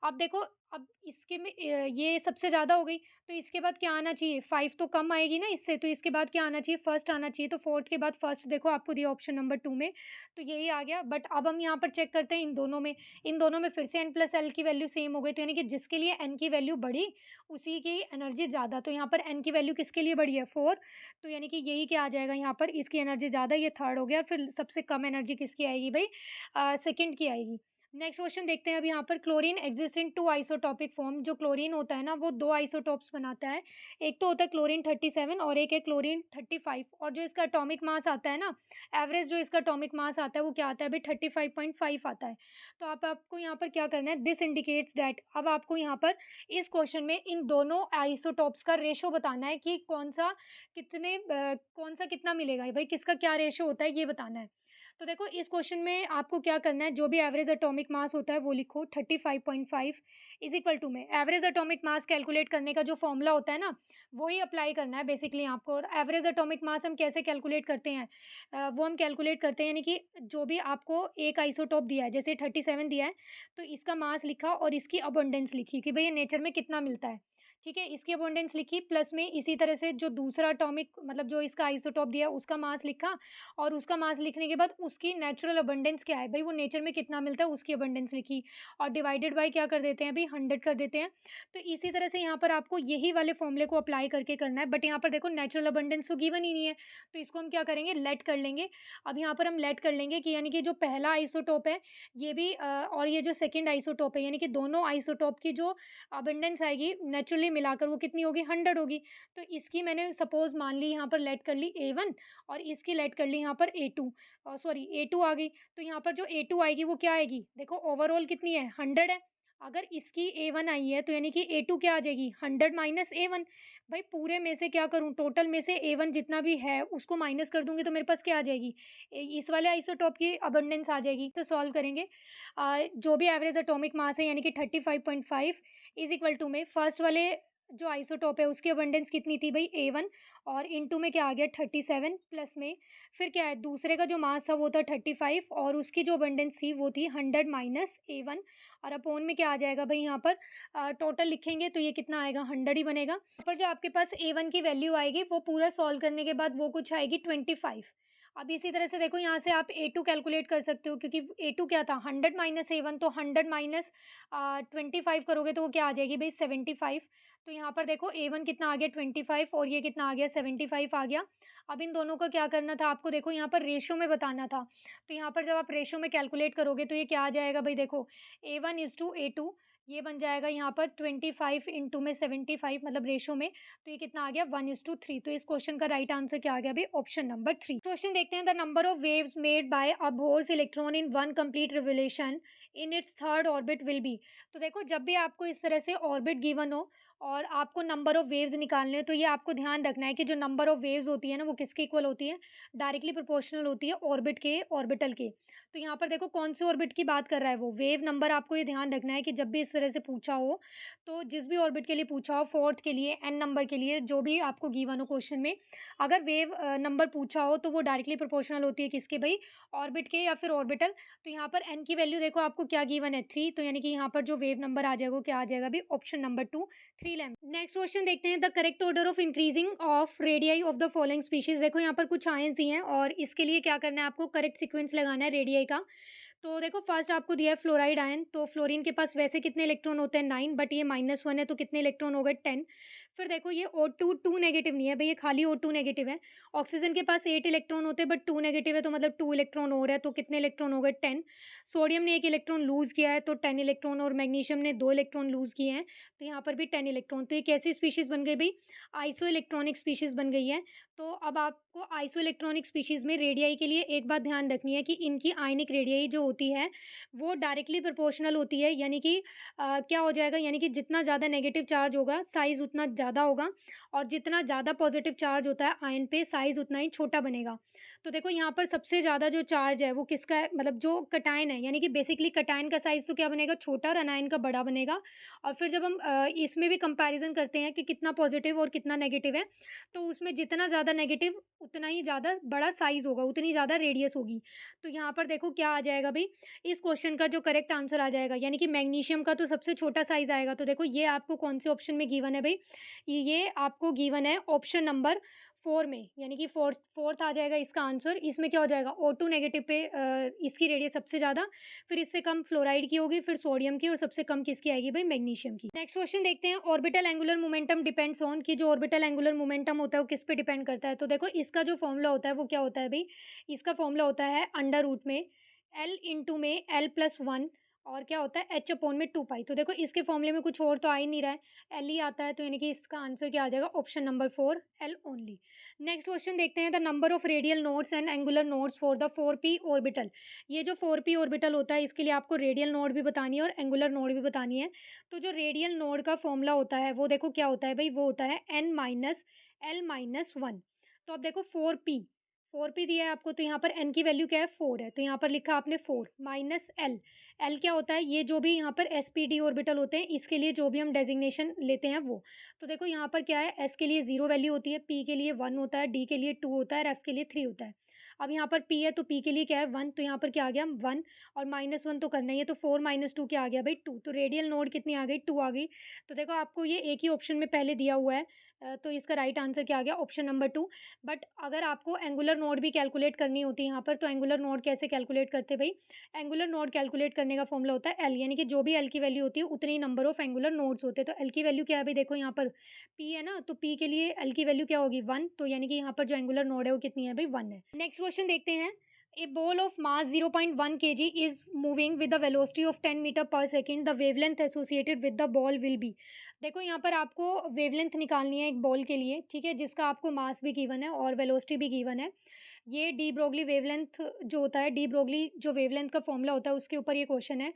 अब देखो, अब इसके में ये सबसे ज़्यादा हो गई, तो इसके बाद क्या आना चाहिए, 5 तो कम आएगी ना इससे, तो इसके बाद क्या आना चाहिए, फर्स्ट आना चाहिए। तो 4th के बाद फर्स्ट देखो आपको दिया ऑप्शन नंबर 2 में, तो यही आ गया। बट अब हम यहाँ पर चेक करते हैं इन दोनों में फिर से n+l की वैल्यू सेम हो गई, तो यानी कि जिसके लिए n की वैल्यू बढ़ी, उसी की एनर्जी ज़्यादा। तो यहाँ पर n की वैल्यू किसके लिए बढ़ी है, 4। तो यानी कि यही क्या आ जाएगा यहाँ पर, इसकी एनर्जी ज़्यादा, ये 3rd हो गया। फिर सबसे कम एनर्जी किसकी आएगी भई, 2nd की आएगी। नेक्स्ट क्वेश्चन देखते हैं अब यहाँ पर, क्लोरीन एक्सिस्ट इन 2 आइसोटोपिक फॉर्म। जो क्लोरीन होता है ना, वो 2 आइसोटोप्स बनाता है। एक तो होता है क्लोरीन 37 और एक है क्लोरीन 35। और जो इसका एटॉमिक मास आता है ना, एवरेज जो इसका एटॉमिक मास आता है वो क्या आता है भई, 35.5 आता है। तो अब आपको यहाँ पर क्या करना है, दिस इंडिकेट्स दैट, अब आपको यहाँ पर इस क्वेश्चन में इन दोनों आइसोटोप्स का रेशो बताना है कि कौन सा कितना मिलेगा भाई, किसका क्या रेशो होता है, ये बताना है। तो देखो इस क्वेश्चन में आपको क्या करना है, जो भी एवरेज एटॉमिक मास होता है वो लिखो, 35.5 इज इक्वल टू में एवरेज एटॉमिक मास कैलकुलेट करने का जो फॉर्मूला होता है ना, वो ही अप्लाई करना है बेसिकली आपको। और एवरेज एटॉमिक मास हम कैसे कैलकुलेट करते हैं, वो हम कैलकुलेट करते हैं, यानी कि जो भी आपको एक आइसोटोप दिया है, जैसे 37 दिया है, तो इसका मास लिखा और इसकी अबंडेंस लिखी कि भई ये नेचर में कितना मिलता है। ठीक है, इसकी अबंडेंस लिखी, प्लस में इसी तरह से जो दूसरा एटॉमिक, मतलब जो इसका आइसोटोप दिया है उसका मास लिखा, और उसका मास लिखने के बाद उसकी नेचुरल अबंडेंस क्या है भई, वो नेचर में कितना मिलता है उसकी अबंडेंस लिखी, और डिवाइडेड बाय क्या कर देते हैं भई, 100 कर देते हैं। तो इसी तरह से यहाँ पर आपको यही वाले फॉर्मूले को अप्लाई करके करना है। बट यहाँ पर देखो नेचुरल अबंडेंस तो गिवन ही नहीं है, तो इसको हम क्या करेंगे, लेट कर लेंगे। अब यहाँ पर हम लेट कर लेंगे कि यानी कि जो पहला आइसोटोप है ये भी और ये जो सेकंड आइसोटोप है, यानी कि दोनों आइसोटोप की जो अबंडेंस आएगी नेचुरली मिलाकर, वो कितनी होगी, 100 होगी। तो इसकी मैंने सपोज़ मान ली यहाँ पर लेट कर ली A1, और इसकी लेट कर ली यहाँ पर A2, सॉरी A2 आ गई। तो यहाँ पर जो A2 आएगी वो क्या आएगी, देखो ओवरऑल कितनी है, 100 है। अगर इसकी A1 आई है, तो यानी कि A2 क्या आ जाएगी, 100 माइनस A1। भाई पूरे में से क्या करूँ, टोटल में से A1 जितना भी है उसको माइनस कर दूँगी, तो मेरे पास क्या आ जाएगी, इस वाले आइसोटोप की अबंडेंस आ जाएगी। इसे सॉल्व करेंगे। जो भी एवरेज एटॉमिक मास है, यानी कि 35.5 इज़ इक्वल टू में फर्स्ट वाले जो आइसोटोप है उसकी अबंडेंस कितनी थी भई, A1, और इनटू में क्या आ गया, 37, प्लस में फिर क्या है, दूसरे का जो मास था वो था 35, और उसकी जो अबंडेंस थी वो थी 100 माइनस A1, और अपोन में क्या आ जाएगा भई, यहाँ पर टोटल लिखेंगे तो ये कितना आएगा, 100 ही बनेगा। यहाँ पर जो आपके पास A1 की वैल्यू आएगी वो पूरा सॉल्व करने के बाद वो कुछ आएगी 25। अब इसी तरह से देखो यहाँ से आप A2 कैलकुलेट कर सकते हो, क्योंकि A2 क्या था, 100 माइनस A1, तो 100 माइनस 25 करोगे तो वो क्या आ जाएगी भई, 75। तो यहाँ पर देखो A1 कितना आ गया, 25, और ये कितना आ गया, 75 आ गया। अब इन दोनों का क्या करना था आपको, देखो यहाँ पर रेशियो में बताना था। तो यहाँ पर जब आप रेशियो में कैलकुलेट करोगे तो ये क्या आ जाएगा भई, देखो A1:A2, ये बन जाएगा यहाँ पर 25 इंटू में 75, मतलब रेशियो में। तो ये कितना आ गया, 1:3। तो इस क्वेश्चन का राइट आंसर क्या आ गया भई, ऑप्शन नंबर 3। क्वेश्चन देखते हैं, the number of waves made by a Bohr's electron in one complete revolution in its third orbit will be. तो देखो जब भी आपको इस तरह से ऑर्बिट गिवन हो और आपको नंबर ऑफ वेव्स निकालने हो, तो ये आपको ध्यान रखना है कि जो नंबर ऑफ वेव्स होती है ना, वो किसके इक्वल होती है, डायरेक्टली प्रोपोर्शनल होती है ऑर्बिट के, ऑर्बिटल के। तो यहाँ पर देखो कौन से ऑर्बिट की बात कर रहा है वो, वेव नंबर आपको ये ध्यान रखना है कि जब भी इस तरह से पूछा हो, तो जिस भी ऑर्बिट के लिए पूछा हो, 4th के लिए, n नंबर के लिए, जो भी आपको गिवन हो क्वेश्चन में, अगर वेव नंबर पूछा हो तो वो डायरेक्टली प्रोपोर्शनल होती है किसके भई, ऑर्बिट के या फिर ऑर्बिटल। तो यहाँ पर n की वैल्यू देखो आपको क्या गिवन है, 3, तो यानी कि यहाँ पर जो वेव नंबर आ जाएगा वो क्या आ जाएगा अभी, option number 2, 3 lamb. Next question देखते हैं, the correct order of increasing of radii of the following species. देखो यहाँ पर कुछ आयंस दिए हैं और इसके लिए क्या करना है आपको, करेक्ट सीक्वेंस लगाना है रेडियाई का। तो देखो फर्स्ट आपको दिया है फ्लोराइड आयन, तो फ्लोरीन के पास वैसे कितने इलेक्ट्रॉन होते हैं, 9, बट ये -1 है तो कितने इलेक्ट्रॉन हो गए, 10। फिर देखो ये O2 2 नेगेटिव नहीं है भई, ये खाली O2 नेगेटिव है। ऑक्सीजन के पास 8 इलेक्ट्रॉन होते हैं बट 2 नेगेटिव है, तो मतलब 2 इलेक्ट्रॉन और है, तो कितने इलेक्ट्रॉन हो गए 10। सोडियम ने 1 इलेक्ट्रॉन लूज़ किया है तो 10 इलेक्ट्रॉन, और मैग्नीशियम ने 2 इलेक्ट्रॉन लूज़ किए हैं, तो यहाँ पर भी 10 इलेक्ट्रॉन। तो ये कैसी स्पीशीज़ बन गई भई? आइसो इलेक्ट्रॉनिक स्पीशीज़ बन गई है। तो अब आपको आइसो इलेक्ट्रॉनिक स्पीशीज़ में रेडियाई के लिए एक बात ध्यान रखनी है कि इनकी आयनिक रेडियाई जो होती है, वो डायरेक्टली प्रोपोर्शनल होती है, यानी कि क्या हो जाएगा, यानी कि जितना ज़्यादा नेगेटिव चार्ज होगा, साइज़ उतना ज़्यादा होगा, और जितना ज़्यादा पॉज़िटिव चार्ज होता है आयन पे, साइज़ उतना ही छोटा बनेगा। तो देखो यहाँ पर सबसे ज़्यादा जो चार्ज है वो किसका है, मतलब जो कैटायन है, यानी कि बेसिकली कैटायन का साइज़ तो क्या बनेगा, छोटा, और एनायन का बड़ा बनेगा। और फिर जब हम इसमें भी कंपैरिज़न करते हैं कि कितना पॉज़िटिव और कितना नेगेटिव है, तो उसमें जितना ज़्यादा नेगेटिव उतना ही ज़्यादा बड़ा साइज़ होगा, उतनी ज़्यादा रेडियस होगी। तो यहाँ पर देखो क्या आ जाएगा भई, इस क्वेश्चन का जो करेक्ट आंसर आ जाएगा, यानी कि मैग्नीशियम का तो सबसे छोटा साइज़ आएगा। तो देखो ये आपको कौन से ऑप्शन में गिवन है भई? ये आपको गिवन है ऑप्शन नंबर 4 में, यानी कि फोर्थ आ जाएगा इसका आंसर। इसमें क्या हो जाएगा, O2 नेगेटिव पे इसकी रेडियस सबसे ज़्यादा, फिर इससे कम फ्लोराइड की होगी, फिर सोडियम की, और सबसे कम किसकी आएगी भई, मैग्नीशियम की। नेक्स्ट क्वेश्चन देखते हैं, orbital angular momentum depends on, कि जो ऑर्बिटल एंगुलर मोमेंटम होता है वो किस पे डिपेंड करता है। तो देखो इसका जो फॉर्मूला होता है वो क्या होता है भई, इसका फॉर्मूला होता है अंडर रूट में L इंटू में L+1, और क्या होता है H/2 पाई। तो देखो इसके फॉर्मूले में कुछ और तो आ ही नहीं रहा है, L ही आता है, तो यानी कि इसका आंसर क्या आ जाएगा, option number 4 L only. Next question देखते हैं, the number of radial nodes and angular nodes for the 4p orbital. ये जो 4p ऑर्बिटल होता है, इसके लिए आपको रेडियल नोड भी बतानी है और एंगुलर नोड भी बतानी है। तो जो रेडियल नोड का फॉर्मूला होता है वो देखो क्या होता है भाई, वो होता है n-l-1। तो अब देखो 4p दिया है आपको, तो यहाँ पर n की वैल्यू क्या है, 4 है, तो यहाँ पर लिखा आपने 4 माइनस l। l क्या होता है, ये जो भी यहाँ पर sp-d ऑर्बिटल होते हैं, इसके लिए जो भी हम डेजिग्नेशन लेते हैं वो। तो देखो यहाँ पर क्या है, s के लिए 0 वैल्यू होती है, p के लिए 1 होता है, d के लिए 2 होता है और f के लिए 3 होता है। अब यहाँ पर p है तो p के लिए क्या है 1, तो यहाँ पर क्या आ गया 1, और -1 तो करना ही है, तो 4 - 2 क्या आ गया भाई 2। तो रेडियल नोड कितनी आ गई, 2 आ गई। तो देखो आपको ये एक ही ऑप्शन में पहले दिया हुआ है, तो इसका राइट आंसर क्या आ गया, ऑप्शन नंबर 2। बट अगर आपको एंगुलर नोड भी कैलकुलेट करनी होती है यहाँ पर, तो एंगुलर नोड कैसे कैलकुलेट करते हैं भाई, एंगुलर नोड कैलकुलेट करने का फॉर्मूला होता है एल, यानी कि जो भी एल की वैल्यू होती है उतनी नंबर ऑफ एंगुलर नोड्स होते हैं। तो एल की वैल्यू क्या है भाई, देखो यहाँ पर पी है ना, तो पी के लिए एल की वैल्यू क्या होगी 1, तो यानी कि यहाँ पर जो एंगुलर नोड है वो कितनी है भाई 1 है। नेक्स्ट क्वेश्चन देखते हैं, a ball of mass 0.1 kg is moving with the velocity of 10 metre per second, the wavelength associated with the ball will be. देखो यहाँ पर आपको वेवलेंथ निकालनी है एक बॉल के लिए, ठीक है, जिसका आपको मास भी गिवन है और वेलोसिटी भी गिवन है। ये डी ब्रोगली वेवलेंथ जो होता है, डी ब्रोगली जो वेवलेंथ का फॉर्मूला होता है उसके ऊपर ये क्वेश्चन है।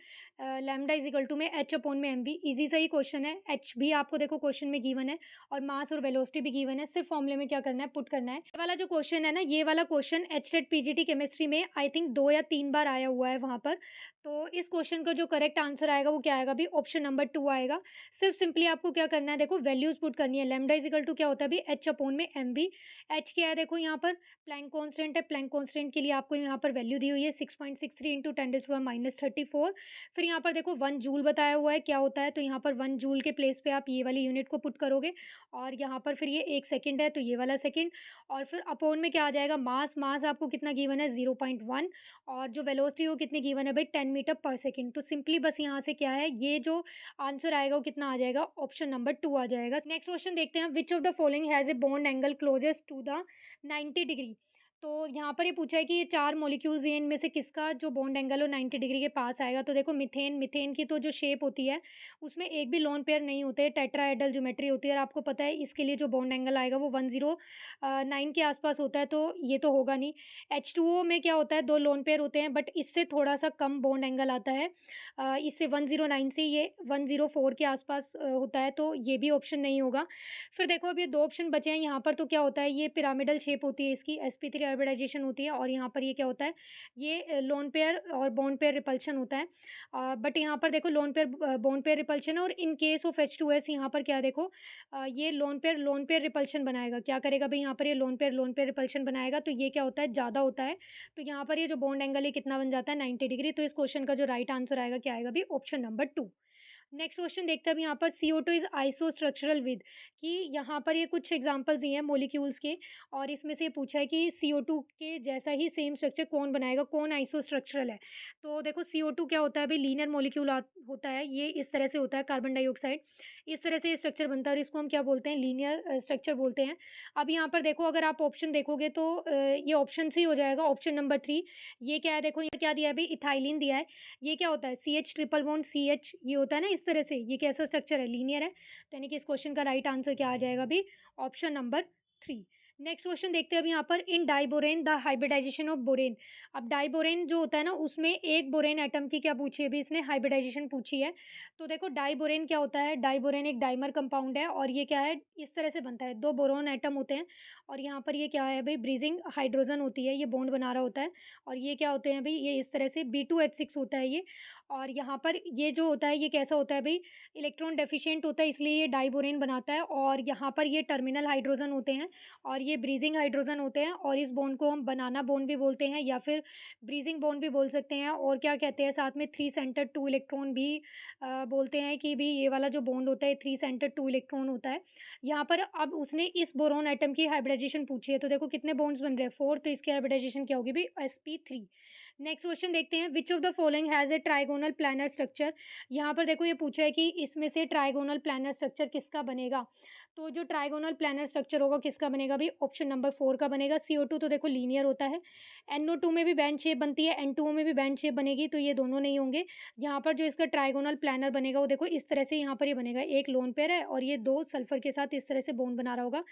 लैम्डा इज इक्वल टू में H/m/v, इजी सा ही क्वेश्चन है। एच भी आपको देखो क्वेश्चन में गिवन है, और मास और वेलोसिटी भी गिवन है, सिर्फ फॉर्मूले में क्या करना है, पुट करना है। ये वाला जो क्वेश्चन है ना, ये वाला क्वेश्चन एचटेट पीजीटी केमिस्ट्री में आई थिंक 2 या 3 बार आया हुआ है वहाँ पर। तो इस क्वेश्चन का जो करेक्ट आंसर आएगा वो क्या आएगा भी, ऑप्शन नंबर 2 आएगा। सिर्फ सिंपली आपको क्या करना है, देखो वैल्यूज पुट करनी है। लैम्डा इज इक्वल टू क्या होता है भी H/mv। एच क्या है देखो यहाँ पर प्लैंक कांस्टेंट है, प्लैंक कांस्टेंट के लिए आपको यहाँ पर वैल्यू दी हुई है 6.63 इंटू 10⁻34। फिर यहाँ पर देखो 1 जूल बताया हुआ है क्या होता है, तो यहाँ पर 1 जूल के प्लेस पे आप ये वाली यूनिट को पुट करोगे, और यहाँ पर फिर ये 1 सेकंड है तो ये वाला सेकंड, और फिर अपॉन में क्या आ जाएगा मास आपको कितना गिवन है 0.1, और जो वेलोसिटी वो कितनी गिवन है भाई 10 मीटर पर सेकंड। तो सिंपली बस यहाँ से क्या है, ये जो आंसर आएगा वो कितना आ जाएगा, ऑप्शन नंबर 2 आ जाएगा। नेक्स्ट क्वेश्चन देखते हैं, which of the following has a bond angle closest to the 90 degree. तो यहाँ पर ये पूछा है कि ये 4 मॉलिक्यूल्स हैं, इनमें से किसका जो बॉन्ड एंगल हो 90 डिग्री के पास आएगा। तो देखो मीथेन की तो जो शेप होती है उसमें एक भी लोन पेयर नहीं होते, टेट्राहेड्रल ज्योमेट्री होती है, और आपको पता है इसके लिए जो बॉन्ड एंगल आएगा वो 109 के आसपास होता है, तो ये तो होगा नहीं। H2O में क्या होता है, 2 लोन पेयर होते हैं, बट इससे थोड़ा सा कम बॉन्ड एंगल आता है, इससे 109 से ये 104 के आसपास होता है, तो ये भी ऑप्शन नहीं होगा। फिर देखो अब ये 2 ऑप्शन बचे हैं यहाँ पर, तो क्या होता है, ये पिरामिडल शेप होती है इसकी, sp3 हाइब्रिडाइजेशन होती है, और यहाँ पर ये क्या होता है, ये लोन पेयर और बॉन्ड पेयर रिपल्शन होता है। बट यहाँ पर देखो lone pair bond pair repulsion है, और इन केस ऑफ H2S यहाँ पर क्या देखो, ये लोन पेयर रिपल्शन बनाएगा, क्या करेगा भाई यहाँ पर ये लोन पेयर रिपल्शन बनाएगा, तो ये क्या होता है ज़्यादा होता है। तो यहाँ पर ये जो बॉन्ड एंगल है कितना बन जाता है 90 डिग्री। तो इस क्वेश्चन का जो राइट आंसर आएगा क्या आएगा भी, ऑप्शन नंबर 2। नेक्स्ट क्वेश्चन देखते हैं अब यहाँ पर CO2 इज आइसोस्ट्रक्चरल विद, कि यहाँ पर ये कुछ एग्जांपल्स दिए हैं मॉलिक्यूल्स के, और इसमें से ये पूछा है कि CO2 के जैसा ही सेम स्ट्रक्चर कौन बनाएगा, कौन आइसोस्ट्रक्चरल है। तो देखो CO2 क्या होता है भाई, लीनियर मॉलिक्यूल होता है, ये इस तरह से होता है, कार्बन डाइऑक्साइड इस तरह से ये स्ट्रक्चर बनता है, और इसको हम क्या बोलते हैं, लीनियर स्ट्रक्चर बोलते हैं। अब यहाँ पर देखो, अगर आप ऑप्शन देखोगे तो ये ऑप्शन से ही हो जाएगा, ऑप्शन नंबर 3। ये क्या है, देखो ये क्या दिया है भाई, इथाइलिन दिया है। ये क्या होता है, CH ट्रिपल बॉन्ड CH, ये होता है ना इस तरह से, ये कैसा स्ट्रक्चर है, लीनियर है। तो यानी कि इस क्वेश्चन का राइट आंसर क्या आ जाएगा भी, ऑप्शन नंबर 3। नेक्स्ट क्वेश्चन देखते हैं अब यहाँ पर, in diborane the hybridization of borane. अब डाइबोरेन जो होता है ना, उसमें एक बोरेन एटम की क्या पूछी है भी, इसने हाइब्रिडाइजेशन पूछी है। तो देखो डाइबोरेन क्या होता है, डाइबोरेन एक डाइमर कंपाउंड है, और ये क्या है, इस तरह से बनता है, दो बोरोन एटम होते हैं, और यहाँ पर ये क्या है भाई, ब्रीजिंग हाइड्रोजन होती है, ये बॉन्ड बना रहा होता है। और ये क्या होते हैं भाई, ये इस तरह से B2H6 होता है ये। और यहाँ पर ये जो होता है, ये कैसा होता है भाई, इलेक्ट्रॉन डेफिशिएंट होता है, इसलिए ये डाइबोरेन बनाता है। और यहाँ पर ये टर्मिनल हाइड्रोजन होते हैं, और ये ब्रीजिंग हाइड्रोजन होते हैं, और इस बॉन्ड को हम बनाना बॉन्ड भी बोलते हैं, या फिर ब्रीजिंग बॉन्ड भी बोल सकते हैं। और क्या कहते हैं, साथ में 3 सेंटर 2 इलेक्ट्रॉन भी बोलते हैं, कि भी ये वाला जो बॉन्ड होता है 3 सेंटर 2 इलेक्ट्रॉन होता है। यहाँ पर अब उसने इस बोरोन एटम की हाइब्रिडाइजेशन पूछी है, तो देखो कितने बॉन्ड्स बन रहे हैं, 4, तो इसकी हाइब्रिडाइजेशन क्या होगी भी, sp3। नेक्स्ट क्वेश्चन देखते हैं, which of the following has a trigonal planner structure. यहाँ पर देखो ये पूछा है कि इसमें से ट्राइगोनल प्लानर स्ट्रक्चर किसका बनेगा। तो जो ट्राइगोनल प्लानर स्ट्रक्चर होगा किसका बनेगा भी, ऑप्शन नंबर 4 का बनेगा। CO2 तो देखो लीनियर होता है, NO2 में भी बैंड शेप बनती है, N2O में भी बैंड शेप बनेगी, तो ये दोनों नहीं होंगे। यहाँ पर जो इसका ट्राइगोनल प्लानर बनेगा वो देखो इस तरह से, यहाँ पर ये बनेगा, एक लोन पेयर है और ये 2 सल्फर के साथ इस तरह से बॉन्ड बना रहा होगा,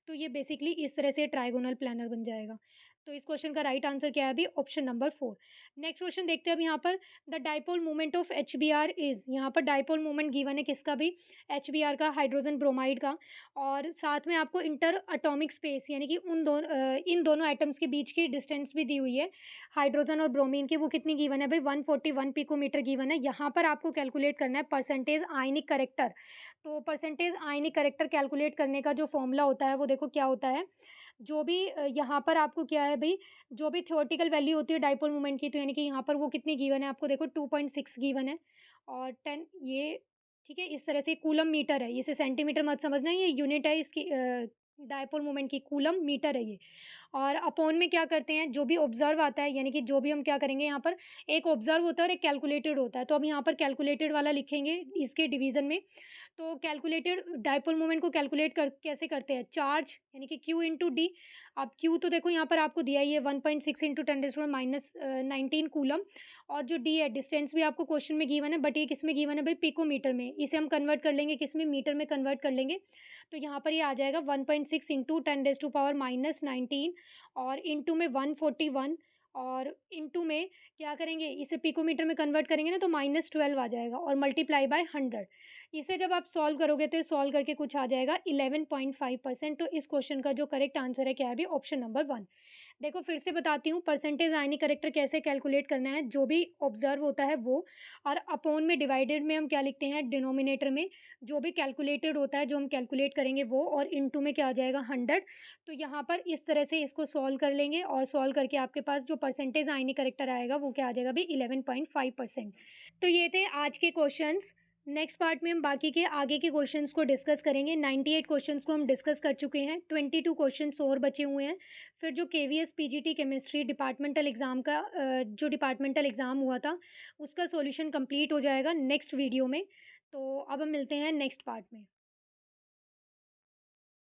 तो ये बेसिकली इस तरह से ट्राइगोनल प्लानर बन जाएगा। तो इस क्वेश्चन का राइट आंसर क्या है अभी, ऑप्शन नंबर 4। नेक्स्ट क्वेश्चन देखते हैं अब यहाँ पर, the dipole moment of HBr is, यहाँ पर डाइपोल मोमेंट गिवन है किसका भी, HBr का, हाइड्रोजन ब्रोमाइड का। और साथ में आपको इंटर अटोमिक स्पेस, यानी कि इन दोनों एटम्स के बीच की डिस्टेंस भी दी हुई है, हाइड्रोजन और ब्रोमीन की, वो कितनी गिवन है भाई, 141 पिकोमीटर गिवन है। यहाँ पर आपको कैलकुलेट करना है परसेंटेज आयनिक करेक्टर। तो परसेंटेज आयनिक करेक्टर कैलकुलेट करने का जो फॉर्मूला होता है वो देखो क्या होता है, जो भी यहाँ पर आपको क्या है भई, जो भी थ्योरेटिकल वैल्यू होती है डाइपोल मोमेंट की, तो यानी कि यहाँ पर वो कितनी गिवन है आपको, देखो 2.6 गिवन है, और 10 ये, ठीक है, इस तरह से कूलम मीटर है, इसे सेंटीमीटर मत समझना, ये यूनिट है इसकी डाइपोल मोमेंट की, कूलम मीटर है ये। और अपॉन में क्या करते हैं, जो भी ऑब्जर्व आता है, यानी कि जो भी हम क्या करेंगे यहाँ पर, एक ऑब्जर्व होता है और एक कैलकुलेटेड होता है, तो अब यहाँ पर कैलकुलेटेड वाला लिखेंगे इसके डिवीजन में। तो कैलकुलेटेड डाइपोल मोमेंट को कैलकुलेट कर कैसे करते हैं, चार्ज यानी कि Q इंटू डी। अब Q तो देखो यहाँ पर आपको दिया ही है, 1.6 इंटू 10⁻⁻19 कूलम। और जो D है, डिस्टेंस भी आपको क्वेश्चन में गिवन है, बट ये किस में गिवन है भाई, पिकोमीटर में, इसे हम कन्वर्ट कर लेंगे किस में, मीटर में कन्वर्ट कर लेंगे। तो यहाँ पर ये आ जाएगा 1.6 इंटू 10⁻⁻19, और इंटू में 141, और इंटू में क्या करेंगे, इसे पिकोमीटर में कन्वर्ट करेंगे ना, तो -12 आ जाएगा, और मल्टीप्लाई बाय 100। इसे जब आप सॉल्व करोगे तो सॉल्व करके कुछ आ जाएगा 11.5%। तो इस क्वेश्चन का जो करेक्ट आंसर है क्या है भी, ऑप्शन नंबर 1। देखो फिर से बताती हूँ, परसेंटेज आयनिक करेक्टर कैसे कैलकुलेट करना है, जो भी ऑब्जर्व होता है वो, और अपॉन में डिवाइडेड में हम क्या लिखते हैं, डिनोमिनेटर में जो भी कैलकुलेटेड होता है, जो हम कैलकुलेट करेंगे वो, और इनटू में क्या आ जाएगा 100। तो यहाँ पर इस तरह से इसको सॉल्व कर लेंगे, और सॉल्व करके आपके पास जो परसेंटेज आयनिक करेक्टर आएगा वो क्या आ जाएगा भी, 11.5%। तो ये थे आज के क्वेश्चंस। नेक्स्ट पार्ट में हम बाकी के आगे के क्वेश्चंस को डिस्कस करेंगे। 98 क्वेश्चंस को हम डिस्कस कर चुके हैं, 22 क्वेश्चंस और बचे हुए हैं। फिर जो KVS PGT chemistry departmental exam का जो डिपार्टमेंटल एग्ज़ाम हुआ था उसका सॉल्यूशन कंप्लीट हो जाएगा नेक्स्ट वीडियो में। तो अब हम मिलते हैं नेक्स्ट पार्ट में।